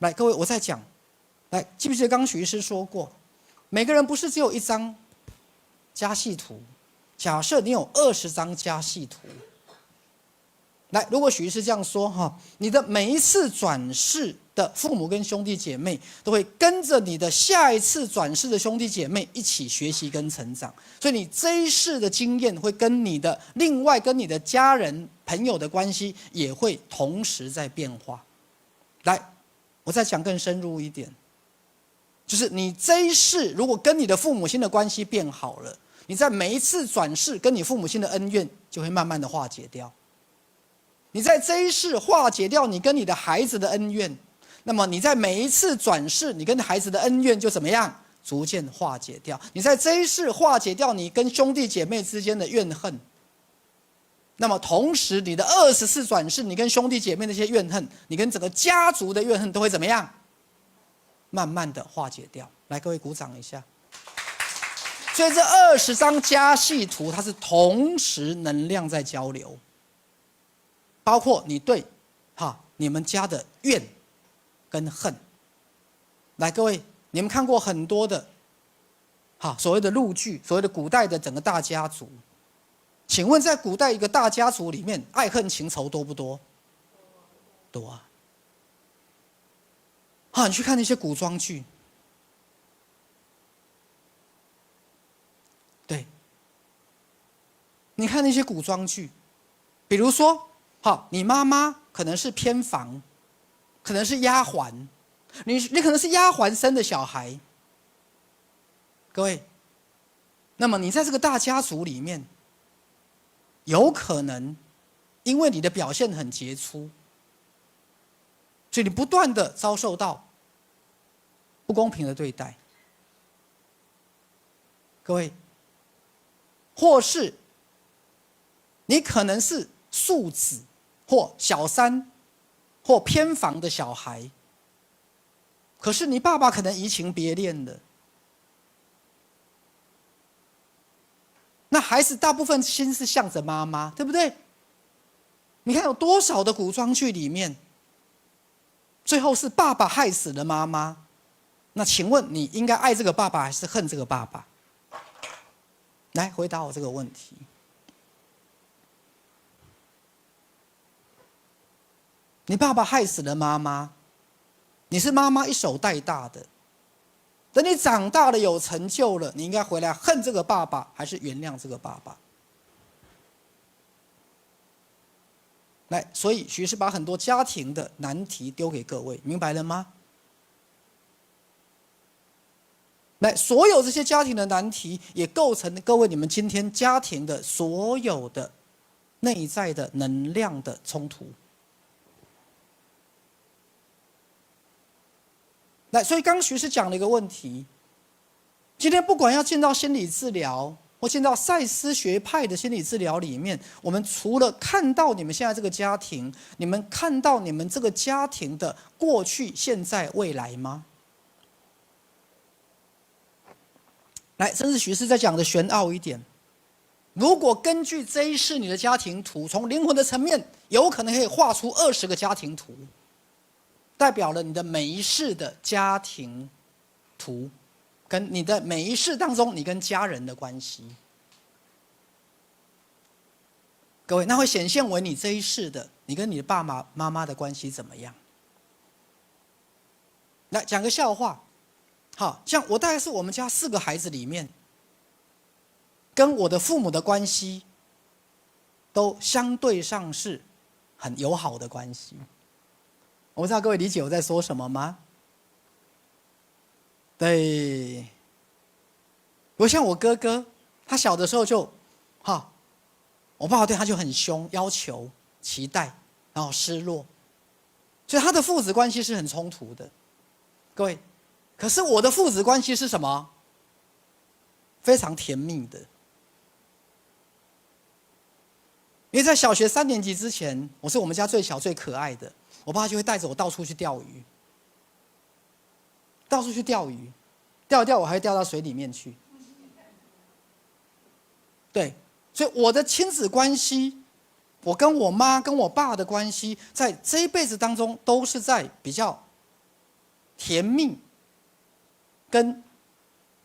来，各位，我再讲。来，记不记得刚刚许医师说过，每个人不是只有1张家系图，假设你有20张家系图。来，如果许医师这样说哈，你的每一次转世的父母跟兄弟姐妹，都会跟着你的下一次转世的兄弟姐妹一起学习跟成长，所以你这一世的经验会跟你的另外跟你的家人朋友的关系也会同时在变化。来，我再讲更深入一点，就是你这一世如果跟你的父母亲的关系变好了，你在每一次转世跟你父母亲的恩怨就会慢慢的化解掉。你在这一世化解掉你跟你的孩子的恩怨，那么你在每一次转世你跟孩子的恩怨就怎么样逐渐化解掉。你在这一世化解掉你跟兄弟姐妹之间的怨恨，那么同时你的20次转世你跟兄弟姐妹那些怨恨，你跟整个家族的怨恨都会怎么样慢慢的化解掉。来，各位鼓掌一下。所以这20张家系图它是同时能量在交流，包括你对你们家的怨跟恨。来，各位，你们看过很多的所谓的陆剧，所谓的古代的整个大家族，请问在古代一个大家族里面，爱恨情仇多不多？多啊。你去看那些古装剧，对，你看那些古装剧，比如说你妈妈可能是偏房，可能是丫鬟，你可能是丫鬟生的小孩。各位，那么你在这个大家族里面，有可能因为你的表现很杰出，所以你不断的遭受到不公平的对待。各位，或是你可能是庶子或小三或偏房的小孩，可是你爸爸可能移情别恋了。那孩子大部分心是向着妈妈，对不对？你看有多少的古装剧里面，最后是爸爸害死了妈妈。那请问你应该爱这个爸爸还是恨这个爸爸？来回答我这个问题。你爸爸害死了妈妈，你是妈妈一手带大的。等你长大了有成就了，你应该回来恨这个爸爸，还是原谅这个爸爸？来，所以许是把很多家庭的难题丢给各位，明白了吗？来，所有这些家庭的难题，也构成各位你们今天家庭的所有的内在的能量的冲突。来，所以刚徐师讲了一个问题，今天不管要进到心理治疗，或进到赛斯学派的心理治疗里面，我们除了看到你们现在这个家庭，你们看到你们这个家庭的过去、现在、未来吗？来，甚至徐师在讲的玄奥一点，如果根据这一世你的家庭图，从灵魂的层面，有可能可以画出20个家庭图。代表了你的每一世的家庭图，跟你的每一世当中你跟家人的关系。各位，那会显现为你这一世的你跟你的爸爸妈妈的关系怎么样？来讲个笑话，好像我大概是我们家4个孩子里面，跟我的父母的关系都相对上是很友好的关系。我不知道各位理解我在说什么吗？对，我像我哥哥，他小的时候就，我爸爸对他就很凶，要求、期待，然后失落，所以他的父子关系是很冲突的。各位，可是我的父子关系是什么？非常甜蜜的。因为在小学3年级之前，我是我们家最小最可爱的。我爸就会带着我到处去钓鱼，到处去钓鱼，钓一钓我还会掉到水里面去。对，所以我的亲子关系，我跟我妈跟我爸的关系，在这一辈子当中都是在比较甜蜜跟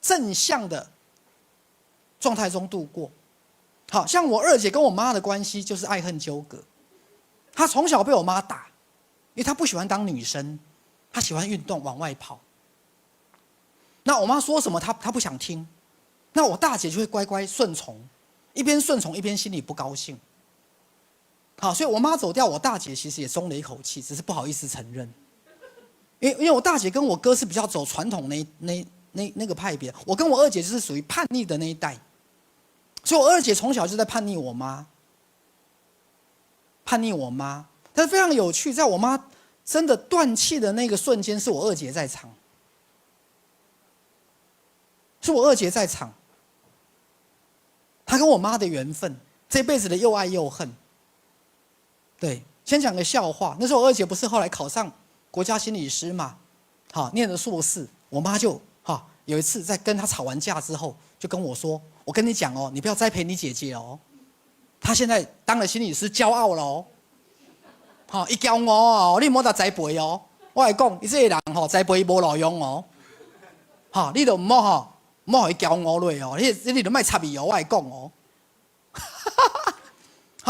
正向的状态中度过。好像我二姐跟我妈的关系就是爱恨纠葛，她从小被我妈打。因为她不喜欢当女生，她喜欢运动往外跑。那我妈说什么她不想听，那我大姐就会乖乖顺从，一边顺从一边心里不高兴。好，所以我妈走掉，我大姐其实也松了一口气，只是不好意思承认。因为我大姐跟我哥是比较走传统那个派别，我跟我二姐就是属于叛逆的那一代，所以我二姐从小就在叛逆我妈，叛逆我妈。但是非常有趣，在我妈真的断气的那个瞬间，是我二姐在场，是我二姐在场。她跟我妈的缘分，这辈子的又爱又恨。对，先讲个笑话，那时候我二姐不是后来考上国家心理师嘛，念了硕士，我妈就有一次在跟她吵完架之后，就跟我说：“我跟你讲哦，你不要栽培你姐姐哦，她现在当了心理师，骄傲了哦。”伊骄傲哦，你莫得栽培哦。我来讲，伊这个人栽培无路用哦。你就唔好互伊骄傲落哦，你就莫插伊哦。我来讲哦。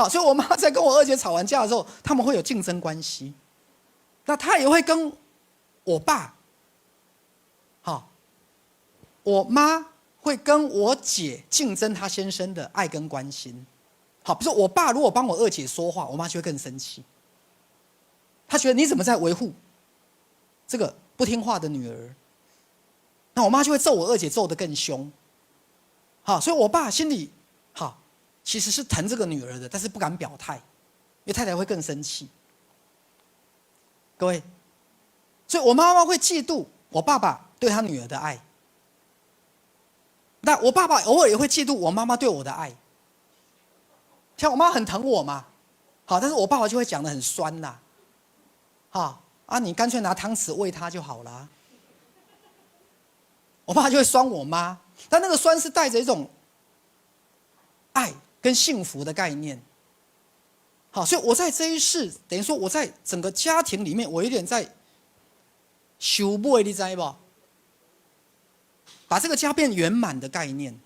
所以我妈在跟我二姐吵完架的时候，他们会有竞争关系。那她也会跟我爸，我妈会跟我姐竞争她先生的爱跟关心。比如说我爸如果帮我二姐说话，我妈就会更生气。他觉得你怎么在维护这个不听话的女儿？那我妈就会揍我二姐，揍得更凶。所以我爸心里其实是疼这个女儿的，但是不敢表态，因为太太会更生气。各位，所以我妈妈会嫉妒我爸爸对他女儿的爱，那我爸爸偶尔也会嫉妒我妈妈对我的爱。像我妈很疼我嘛，但是我爸爸就会讲得很酸呐。你干脆拿汤匙喂他就好了。我爸就会酸我妈，但那个酸是带着一种爱跟幸福的概念。好，所以我在这一世，等于说我在整个家庭里面，我有点在修补，你知道不？把这个家变圆满的概念。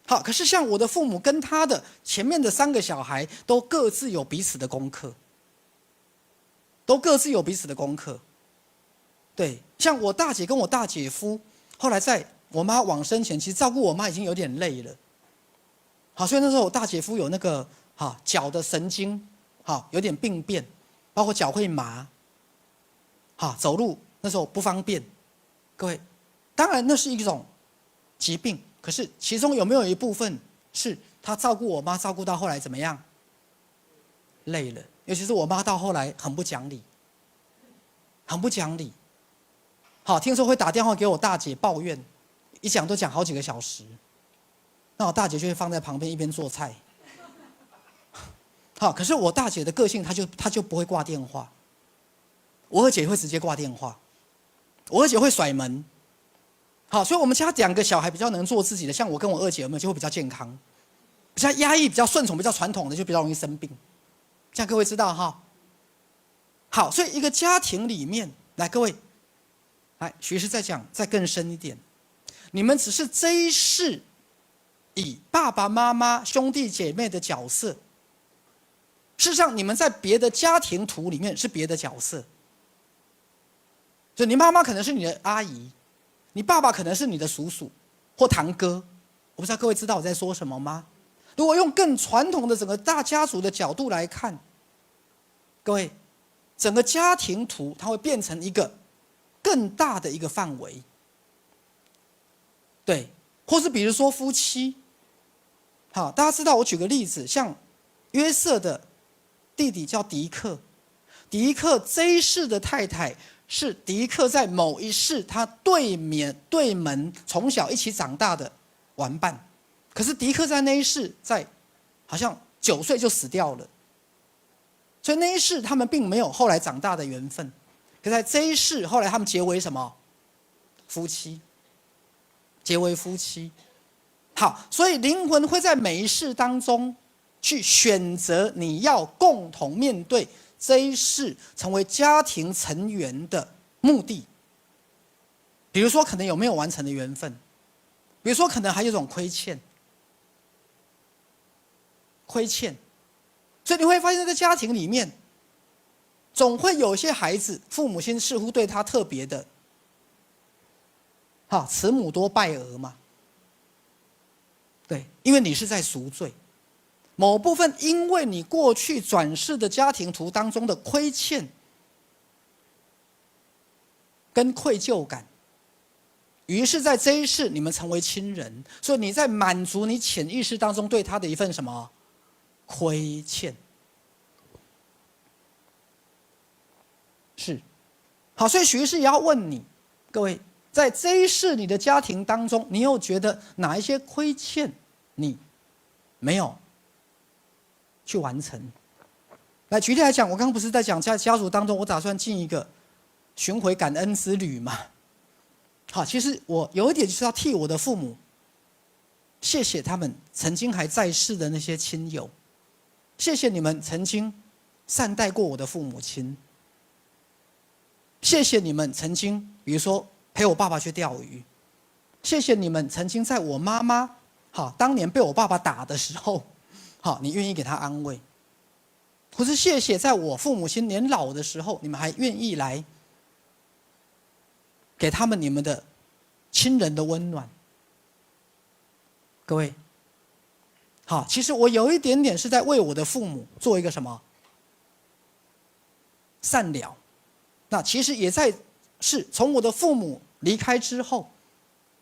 好，可是像我的父母跟他的前面的3个小孩，都各自有彼此的功课，对，像我大姐跟我大姐夫，后来在我妈往生前，其实照顾我妈已经有点累了。好，所以那时候我大姐夫有那个脚的神经有点病变，包括脚会麻，走路那时候不方便。各位，当然那是一种疾病，可是其中有没有一部分是他照顾我妈，照顾到后来怎么样？累了，尤其是我妈到后来很不讲理，好，听说会打电话给我大姐抱怨，一讲都讲好几个小时。那我大姐就会放在旁边一边做菜。好，可是我大姐的个性，她就不会挂电话。我二姐会直接挂电话，我二姐会甩门。好，所以我们家2个小孩比较能做自己的，像我跟我二姐有没有就会比较健康，比较压抑、比较顺从、比较传统的就比较容易生病。这样各位知道哈？好，所以一个家庭里面，来各位，来徐师再讲再更深一点，你们只是这一世以爸爸妈妈、兄弟姐妹的角色，事实上你们在别的家庭图里面是别的角色。就你妈妈可能是你的阿姨，你爸爸可能是你的叔叔或堂哥，我不知道各位知道我在说什么吗？如果用更传统的整个大家族的角度来看，各位，整个家庭图它会变成一个更大的一个范围，对，或是比如说夫妻，好，大家知道我举个例子，像约瑟的弟弟叫狄克，狄克这一世的太太是狄克在某一世他对门从小一起长大的玩伴，可是狄克在那一世在好像9岁就死掉了，所以那一世他们并没有后来长大的缘分。可在这一世后来他们结为什么？夫妻，结为夫妻。好，所以灵魂会在每一世当中去选择你要共同面对这一世成为家庭成员的目的。比如说可能有没有完成的缘分，比如说可能还有一种亏欠，所以你会发现在家庭里面总会有些孩子父母亲似乎对他特别的慈母多败儿嘛，对，因为你是在赎罪，某部分因为你过去转世的家庭图当中的亏欠跟愧疚感，于是在这一世你们成为亲人，所以你在满足你潜意识当中对他的一份什么亏欠。是，好，所以许医师也要问你，各位，在这一世你的家庭当中，你有觉得哪一些亏欠你没有去完成？来举例来讲，我刚刚不是在讲家族当中，我打算进一个巡回感恩之旅嘛。好，其实我有一点就是要替我的父母，谢谢他们曾经还在世的那些亲友，谢谢你们曾经善待过我的父母亲。谢谢你们曾经，比如说陪我爸爸去钓鱼，谢谢你们曾经在我妈妈当年被我爸爸打的时候，你愿意给她安慰，或是谢谢在我父母亲年老的时候，你们还愿意来给他们你们的亲人的温暖。各位，其实我有一点点是在为我的父母做一个什么善了。那其实也是从我的父母离开之后，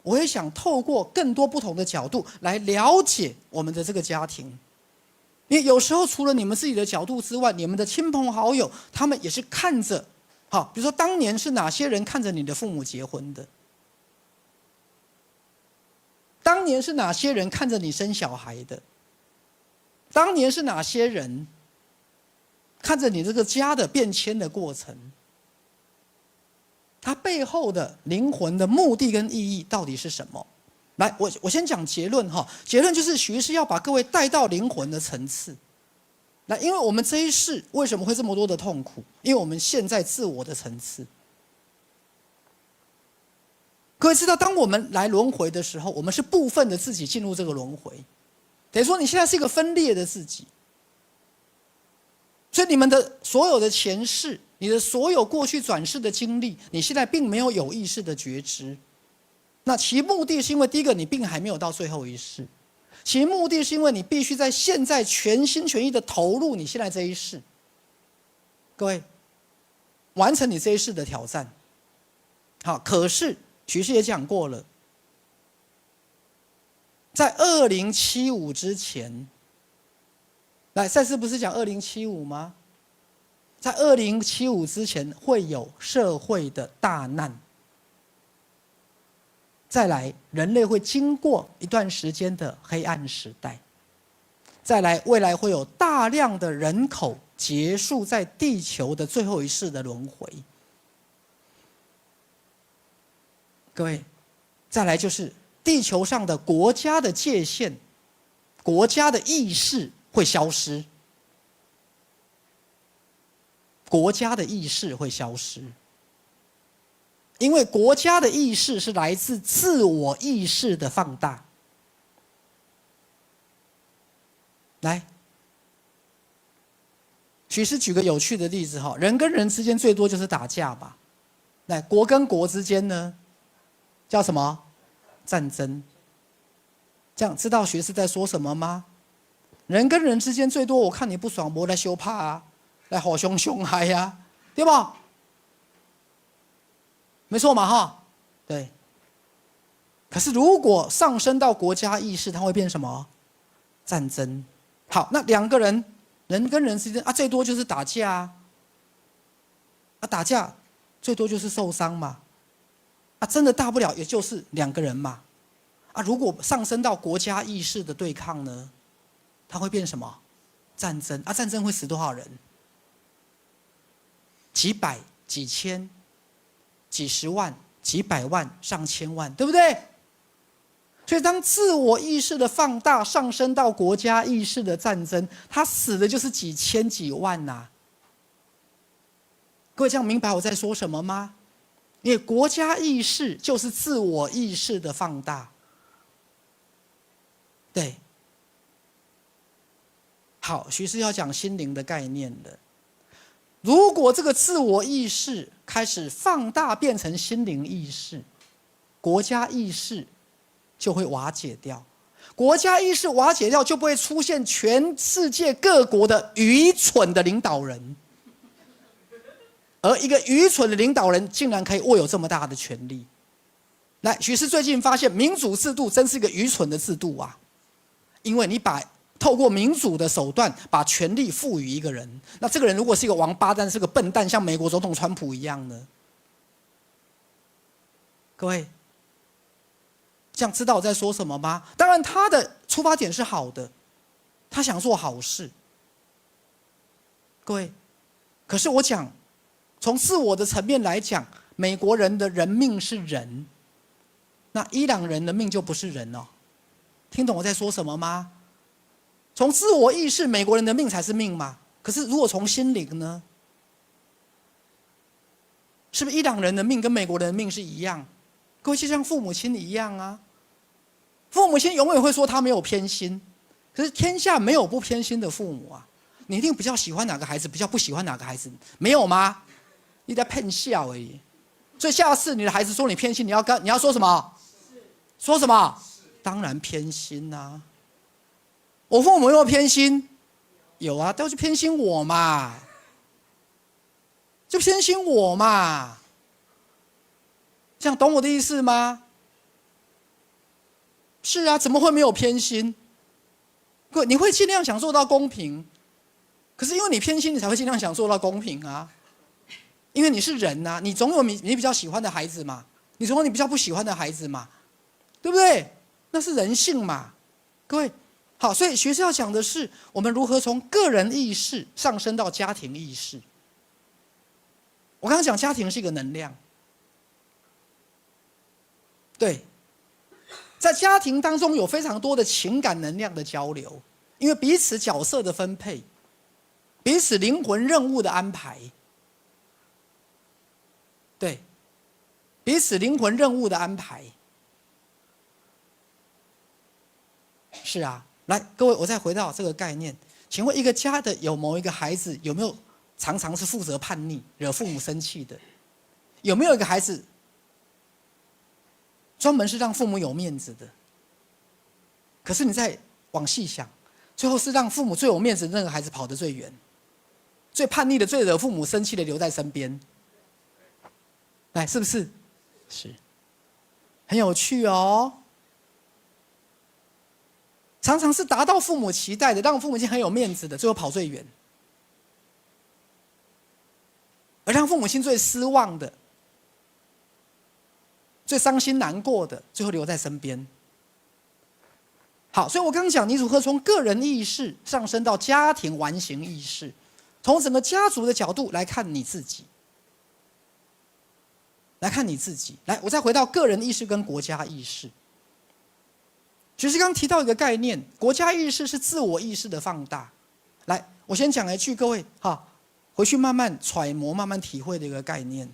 我也想透过更多不同的角度来了解我们的这个家庭。因为有时候除了你们自己的角度之外，你们的亲朋好友他们也是看着，比如说当年是哪些人看着你的父母结婚的，当年是哪些人看着你生小孩的，当年是哪些人看着你这个家的变迁的过程。它背后的灵魂的目的跟意义到底是什么？来，我先讲结论哈。结论就是许医师要把各位带到灵魂的层次。来，因为我们这一世为什么会这么多的痛苦？因为我们陷在自我的层次。各位知道，当我们来轮回的时候，我们是部分的自己进入这个轮回，等于说你现在是一个分裂的自己。所以你们的所有的前世，你的所有过去转世的经历，你现在并没有有意识的觉知。那其目的是因为第一个，你并还没有到最后一世；其目的是因为你必须在现在全心全意的投入你现在这一世。各位，完成你这一世的挑战。好，可是徐师也讲过了，在2075之前，来赛斯不是讲2075吗？在2075之前会有社会的大难，再来人类会经过一段时间的黑暗时代，再来未来会有大量的人口结束在地球的最后一世的轮回。各位，再来就是地球上的国家的界限、国家的意识会消失，国家的意识会消失，因为国家的意识是来自自我意识的放大。来，许师举个有趣的例子哈，人跟人之间最多就是打架吧。来，国跟国之间呢？叫什么？战争。这样知道学士在说什么吗？人跟人之间最多，我看你不爽，我来修怕啊，来好凶凶害呀，对吧？没错嘛哈，对。可是如果上升到国家意识，它会变什么？战争。好，那两个人，人跟人之间啊，最多就是打架啊，打架最多就是受伤嘛。真的大不了也就是两个人嘛。如果上升到国家意识的对抗呢，它会变什么？战争。战争会死多少人？几百、几千、几十万、几百万、上千万，对不对？所以当自我意识的放大上升到国家意识的战争，它死的就是几千几万呐。各位这样明白我在说什么吗？因为国家意识就是自我意识的放大。对。好，徐师要讲心灵的概念了。如果这个自我意识开始放大变成心灵意识，国家意识就会瓦解掉。国家意识瓦解掉，就不会出现全世界各国的愚蠢的领导人。而一个愚蠢的领导人竟然可以握有这么大的权力。来，许是最近发现民主制度真是一个愚蠢的制度啊！因为你透过民主的手段把权力赋予一个人，那这个人如果是一个王八蛋，是个笨蛋，像美国总统川普一样呢？各位，这样知道我在说什么吗？当然，他的出发点是好的，他想做好事。各位，可是我讲。从自我的层面来讲，美国人的人命是人，那伊朗人的命就不是人哦。听懂我在说什么吗？从自我意识，美国人的命才是命嘛。可是如果从心灵呢？是不是伊朗人的命跟美国人的命是一样？各位就像父母亲一样啊。父母亲永远会说他没有偏心，可是天下没有不偏心的父母啊。你一定比较喜欢哪个孩子，比较不喜欢哪个孩子，没有吗？你在骗笑而已。所以下次你的孩子说你偏心，你要说什么？说什么？当然偏心啊。我父母有没有偏心？有啊，都是偏心我嘛。就偏心我嘛。这样懂我的意思吗？是啊，怎么会没有偏心？你会尽量想做到公平，可是因为你偏心，你才会尽量想做到公平啊。因为你是人啊，你总有你比较喜欢的孩子嘛，你总有你比较不喜欢的孩子嘛，对不对？那是人性嘛。各位，好，所以学士要讲的是，我们如何从个人意识上升到家庭意识。我刚刚讲家庭是一个能量，对，在家庭当中有非常多的情感能量的交流，因为彼此角色的分配，彼此灵魂任务的安排，对，彼此灵魂任务的安排。是啊，来，各位，我再回到这个概念，请问一个家的有某一个孩子有没有常常是负责叛逆、惹父母生气的？有没有一个孩子专门是让父母有面子的？可是你再往细想，最后是让父母最有面子的那个孩子跑得最远，最叛逆的、最惹父母生气的留在身边。来，是不是？是，很有趣哦。常常是达到父母期待的，让父母亲很有面子的，最后跑最远；而让父母亲最失望的、最伤心难过的，最后留在身边。好，所以我刚刚讲，你如何从个人意识上升到家庭完形意识，从整个家族的角度来看你自己，来看你自己。来，我再回到个人意识跟国家意识。其实刚刚提到一个概念，国家意识是自我意识的放大。来，我先讲一句，各位哈，回去慢慢揣摩、慢慢体会的一个概念。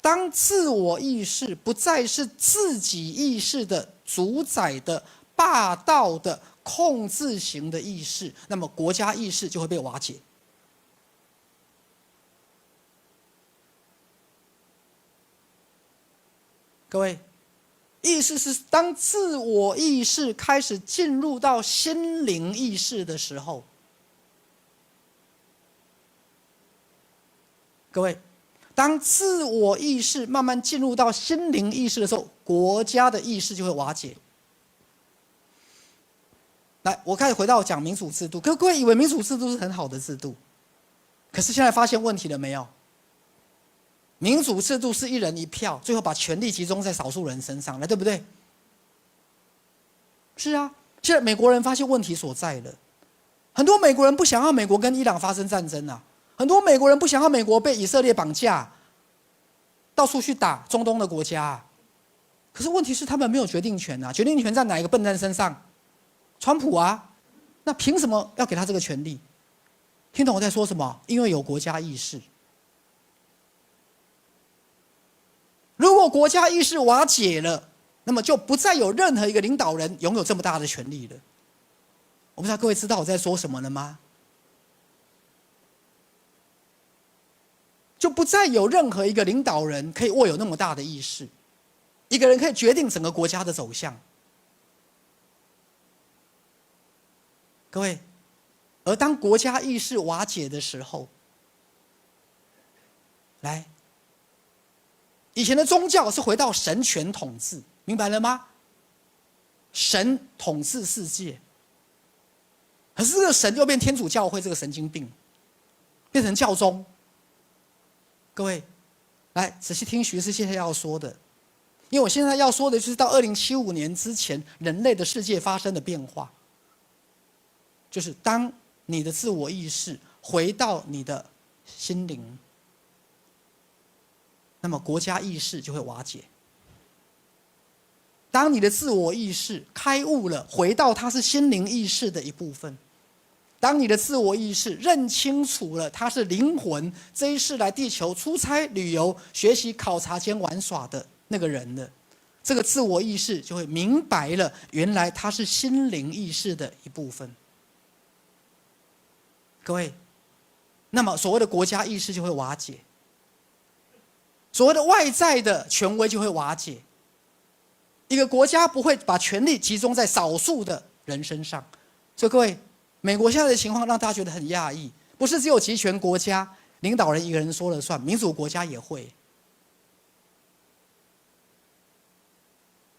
当自我意识不再是自己意识的主宰的、霸道的、控制型的意识，那么国家意识就会被瓦解。各位。意识是当自我意识开始进入到心灵意识的时候，各位，当自我意识慢慢进入到心灵意识的时候，国家的意识就会瓦解。来，我开始回到讲民主制度，各位以为民主制度是很好的制度，可是现在发现问题了没有？民主制度是一人一票，最后把权力集中在少数人身上了，对不对？是啊，现在美国人发现问题所在了。很多美国人不想要美国跟伊朗发生战争啊，很多美国人不想要美国被以色列绑架，到处去打中东的国家啊。可是问题是他们没有决定权啊，决定权在哪一个笨蛋身上？川普啊，那凭什么要给他这个权利？听懂我在说什么？因为有国家意识。如果国家意识瓦解了，那么就不再有任何一个领导人拥有这么大的权力了。我不知道各位知道我在说什么了吗？就不再有任何一个领导人可以握有那么大的意识，一个人可以决定整个国家的走向。各位，而当国家意识瓦解的时候，来。以前的宗教是回到神权统治，明白了吗？神统治世界，可是这个神又变天主教会这个神经病，变成教宗。各位，来仔细听徐师现在要说的，因为我现在要说的就是到2075年之前，人类的世界发生的变化，就是当你的自我意识回到你的心灵。那么国家意识就会瓦解。当你的自我意识开悟了，回到它是心灵意识的一部分；当你的自我意识认清楚了它是灵魂这一世来地球出差、旅游、学习、考察兼玩耍的那个人了，这个自我意识就会明白了，原来它是心灵意识的一部分。各位，那么所谓的国家意识就会瓦解。所谓的外在的权威就会瓦解，一个国家不会把权力集中在少数的人身上。所以各位，美国现在的情况让大家觉得很讶异，不是只有集权国家领导人一个人说了算，民主国家也会。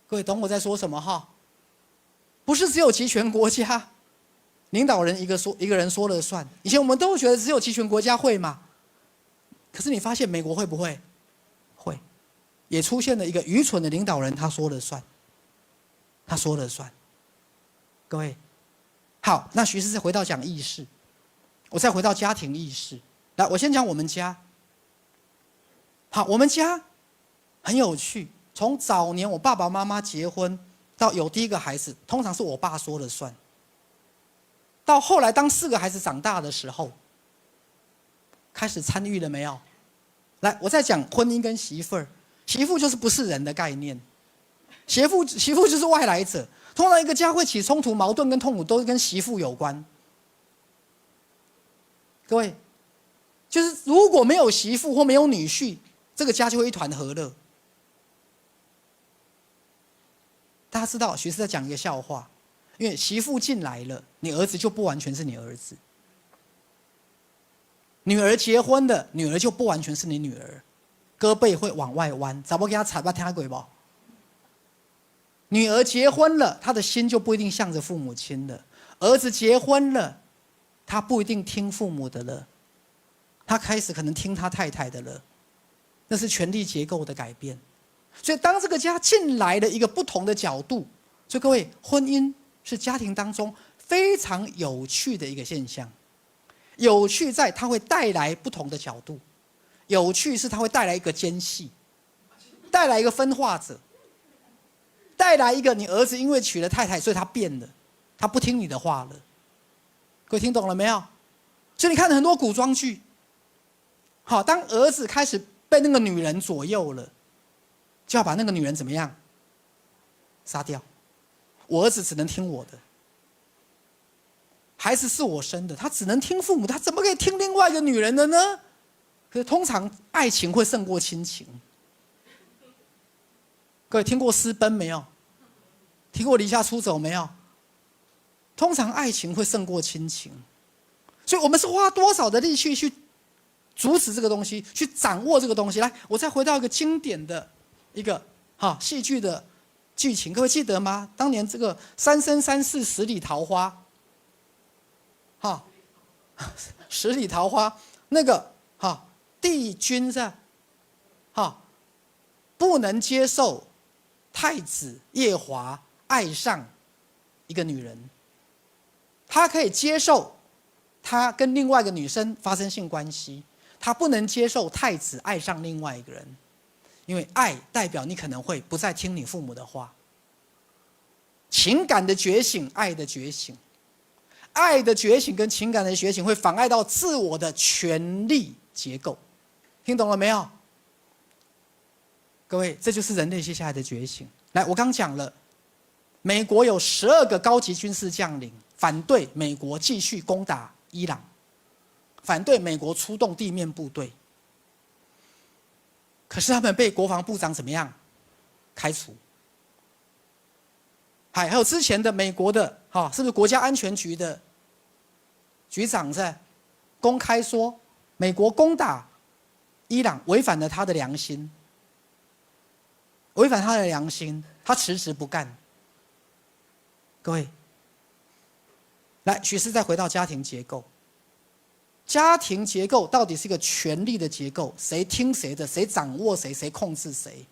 各位懂我在说什么哈？不是只有集权国家领导人一个人说了算。以前我们都觉得只有集权国家会嘛，可是你发现美国会不会？会，也出现了一个愚蠢的领导人，他说了算，他说了算。各位，好，那徐师再回到讲意识，我再回到家庭意识。来，我先讲我们家。好，我们家很有趣，从早年我爸爸妈妈结婚到有第一个孩子，通常是我爸说了算。到后来，当4个孩子长大的时候，开始参与了没有？来，我在讲婚姻跟媳妇儿，媳妇就是不是人的概念，媳妇就是外来者。通常一个家会起冲突、矛盾跟痛苦，都跟媳妇有关。各位，就是如果没有媳妇或没有女婿，这个家就会一团和乐。大家知道，徐师在讲一个笑话，因为媳妇进来了，你儿子就不完全是你儿子；女儿结婚了，女儿就不完全是你女儿，胳膊会往外弯。怎么给他踩吧？听过不？女儿结婚了，她的心就不一定向着父母亲了；儿子结婚了，他不一定听父母的了，他开始可能听他太太的了。那是权力结构的改变。所以当这个家进来了一个不同的角度，所以各位，婚姻是家庭当中非常有趣的一个现象。有趣在它会带来不同的角度，有趣是它会带来一个间隙，带来一个分化者，带来一个你儿子因为娶了太太，所以他变了，他不听你的话了。各位听懂了没有？所以你看很多古装剧，好，当儿子开始被那个女人左右了，就要把那个女人怎么样？杀掉。我儿子只能听我的，孩子是我生的，他只能听父母，他怎么可以听另外一个女人的呢？可是通常爱情会胜过亲情。各位听过私奔没有？听过离家出走没有？通常爱情会胜过亲情，所以我们是花多少的力气去阻止这个东西，去掌握这个东西。来，我再回到一个经典的一个戏剧的剧情，各位记得吗？当年这个三生三世十里桃花，十里桃花那个帝君是不能接受太子夜华爱上一个女人，他可以接受他跟另外一个女生发生性关系，他不能接受太子爱上另外一个人，因为爱代表你可能会不再听你父母的话。情感的觉醒，爱的觉醒，爱的觉醒跟情感的觉醒会妨碍到自我的权力结构，听懂了没有？各位，这就是人类接下来的觉醒。来，我刚讲了，美国有12个高级军事将领反对美国继续攻打伊朗，反对美国出动地面部队。可是他们被国防部长怎么样？开除。还有之前的美国的是不是国家安全局的局长在公开说，美国攻打伊朗违反了他的良心，违反他的良心，他辞职不干。各位，来，许是再回到家庭结构。家庭结构到底是一个权力的结构，谁听谁的，谁掌握谁，谁控制谁，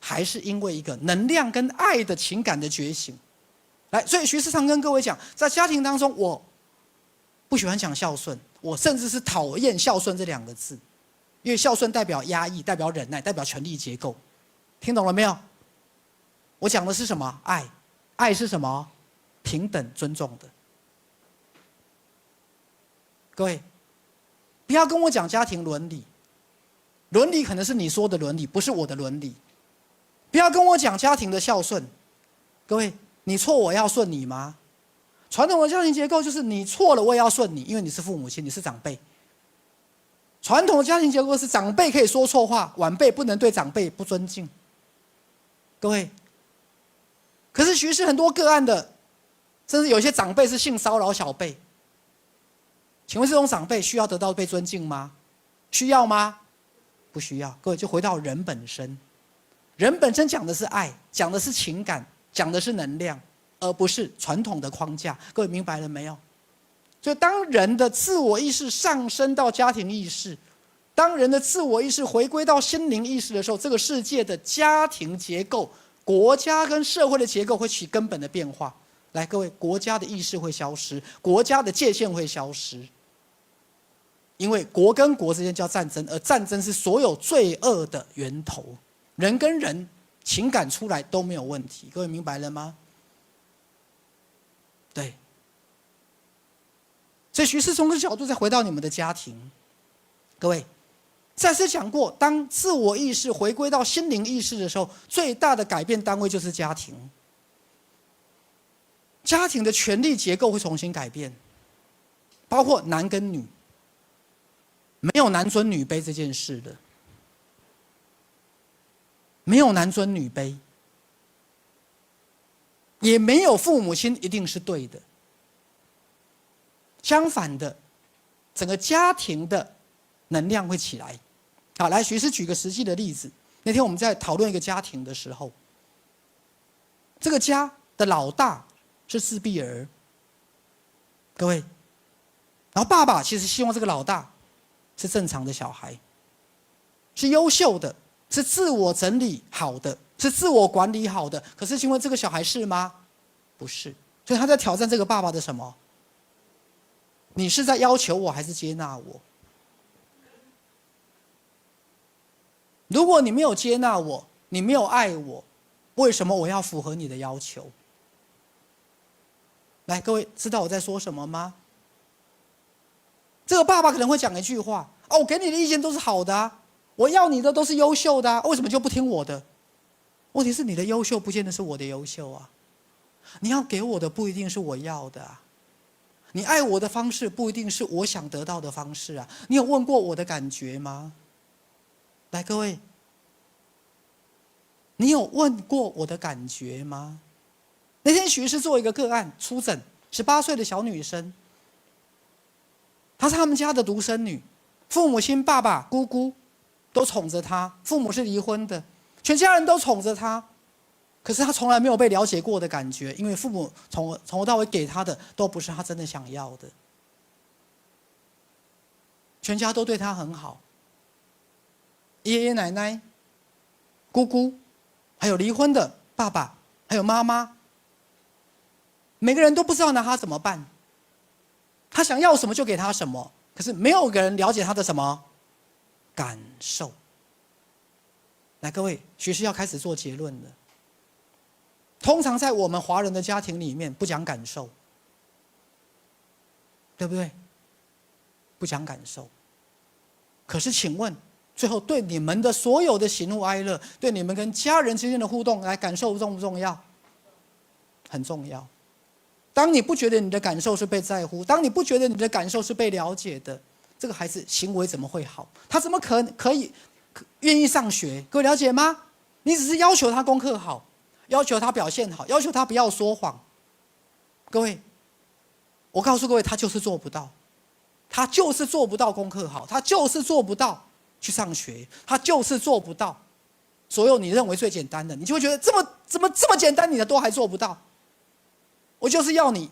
还是因为一个能量跟爱的情感的觉醒？来，所以徐师常跟各位讲，在家庭当中，我不喜欢讲孝顺，我甚至是讨厌孝顺这2个字，因为孝顺代表压抑，代表忍耐，代表权力结构。听懂了没有？我讲的是什么？爱。爱是什么？平等尊重的。各位，不要跟我讲家庭伦理，伦理可能是你说的伦理，不是我的伦理。不要跟我讲家庭的孝顺，各位，你错我要顺你吗？传统的家庭结构就是你错了我也要顺你，因为你是父母亲，你是长辈。传统的家庭结构是长辈可以说错话，晚辈不能对长辈不尊敬。各位，可是徐氏很多个案的，甚至有些长辈是性骚扰小辈。请问这种长辈需要得到被尊敬吗？需要吗？不需要。各位，就回到人本身，人本身讲的是爱，讲的是情感，讲的是能量，而不是传统的框架。各位明白了没有？所以当人的自我意识上升到家庭意识，当人的自我意识回归到心灵意识的时候，这个世界的家庭结构、国家跟社会的结构会起根本的变化。来，各位，国家的意识会消失，国家的界限会消失，因为国跟国之间叫战争，而战争是所有罪恶的源头。人跟人情感出来都没有问题。各位明白了吗？对。所以徐氏从这个角度再回到你们的家庭，各位，再次讲过，当自我意识回归到心灵意识的时候，最大的改变单位就是家庭。家庭的权力结构会重新改变，包括男跟女，没有男尊女卑这件事的，没有男尊女卑，也没有父母亲一定是对的。相反的，整个家庭的能量会起来。好，来，徐师举个实际的例子。那天我们在讨论一个家庭的时候，这个家的老大是自闭儿，各位，然后爸爸其实希望这个老大是正常的小孩，是优秀的，是自我整理好的，是自我管理好的。可是请问这个小孩是吗？不是，所以他在挑战这个爸爸的什么？你是在要求我还是接纳我？如果你没有接纳我，你没有爱我，为什么我要符合你的要求？来，各位知道我在说什么吗？这个爸爸可能会讲一句话：哦，我给你的意见都是好的啊，我要你的都是优秀的啊，为什么就不听我的？问题是你的优秀不见得是我的优秀啊，你要给我的不一定是我要的啊。你爱我的方式不一定是我想得到的方式啊！你有问过我的感觉吗？来，各位，你有问过我的感觉吗？那天徐师做一个个案出诊，18岁的小女生，她是他们家的独生女，父母亲、爸爸、姑姑都宠着她，父母是离婚的，全家人都宠着她。可是他从来没有被了解过的感觉，因为父母从头到尾给他的都不是他真的想要的。全家都对他很好，爷爷奶奶、姑姑，还有离婚的爸爸，还有妈妈，每个人都不知道拿他怎么办。他想要什么就给他什么，可是没有个人了解他的什么感受。来，各位，徐师要开始做结论了。通常在我们华人的家庭里面不讲感受，对不对？不讲感受。可是请问，最后对你们的所有的喜怒哀乐，对你们跟家人之间的互动，来感受重不重要？很重要。当你不觉得你的感受是被在乎，当你不觉得你的感受是被了解的，这个孩子行为怎么会好？他怎么可以愿意上学？各位了解吗？你只是要求他功课好，要求他表现好，要求他不要说谎。各位，我告诉各位，他就是做不到，他就是做不到功课好，他就是做不到去上学，他就是做不到所有你认为最简单的，你就会觉得怎么这么简单，你的都还做不到。我就是要你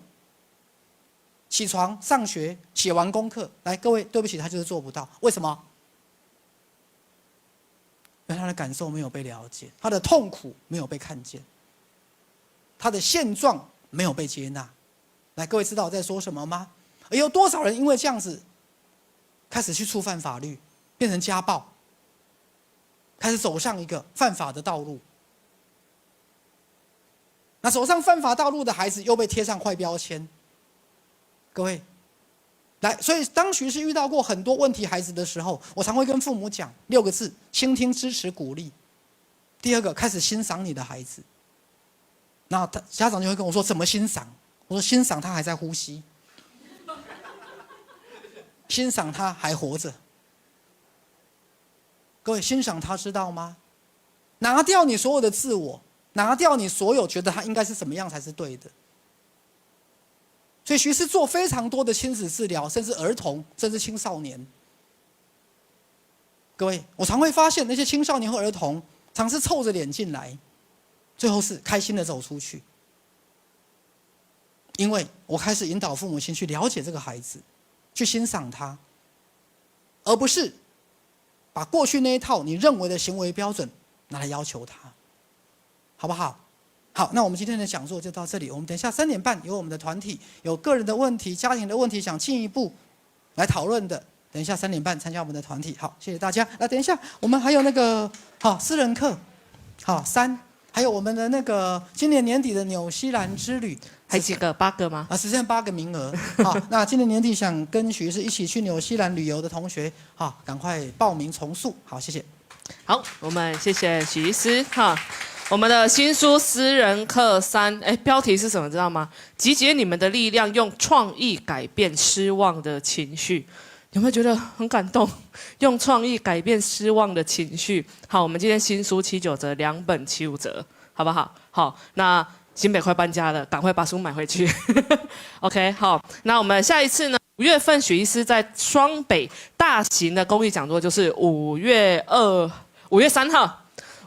起床上学，写完功课。来，各位，对不起，他就是做不到。为什么？因为他的感受没有被了解，他的痛苦没有被看见，他的现状没有被接纳。来，各位知道我在说什么吗？而有多少人因为这样子开始去触犯法律，变成家暴，开始走上一个犯法的道路。那走上犯法道路的孩子又被贴上坏标签。各位，来，所以当徐师遇到过很多问题孩子的时候，我常会跟父母讲6个字：倾听、支持、鼓励。第二个，开始欣赏你的孩子。那家长就会跟我说：怎么欣赏？我说：欣赏他还在呼吸，欣赏他还活着。各位，欣赏他知道吗？拿掉你所有的自我，拿掉你所有觉得他应该是怎么样才是对的。所以徐师做非常多的亲子治疗，甚至儿童，甚至青少年。各位，我常会发现那些青少年和儿童常是臭着脸进来，最后是开心的走出去。因为我开始引导父母亲去了解这个孩子，去欣赏他，而不是把过去那一套你认为的行为标准拿来要求他，好不好？好，那我们今天的讲座就到这里。我们等一下3点半有我们的团体有个人的问题、家庭的问题想进一步来讨论的，等一下3点半参加我们的团体。好，谢谢大家。那等一下我们还有那个私人课。好3，还有我们的那个今年年底的纽西兰之旅，还几个？8个吗？只剩8个名额。好，那今年年底想跟许医师一起去纽西兰旅游的同学，好，赶快报名重塑。好，谢谢。好，我们谢谢许医师哈。我们的新书私人课3，标题是什么？知道吗？集结你们的力量，用创意改变失望的情绪。有没有觉得很感动？用创意改变失望的情绪。好，我们今天新书79折，2本75折，好不好？好，那新北快搬家了，赶快把书买回去。OK， 好，那我们下一次呢？5月份许医师在双北大型的公益讲座，就是5月3号。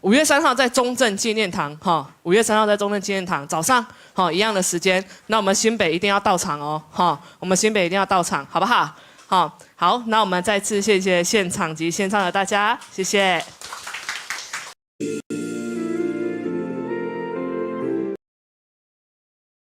5月3号在中正纪念堂，5月3号在中正纪念堂早上，一样的时间。那我们新北一定要到场哦，我们新北一定要到场，好不好？好，那我们再次谢谢现场及线上的大家，谢谢。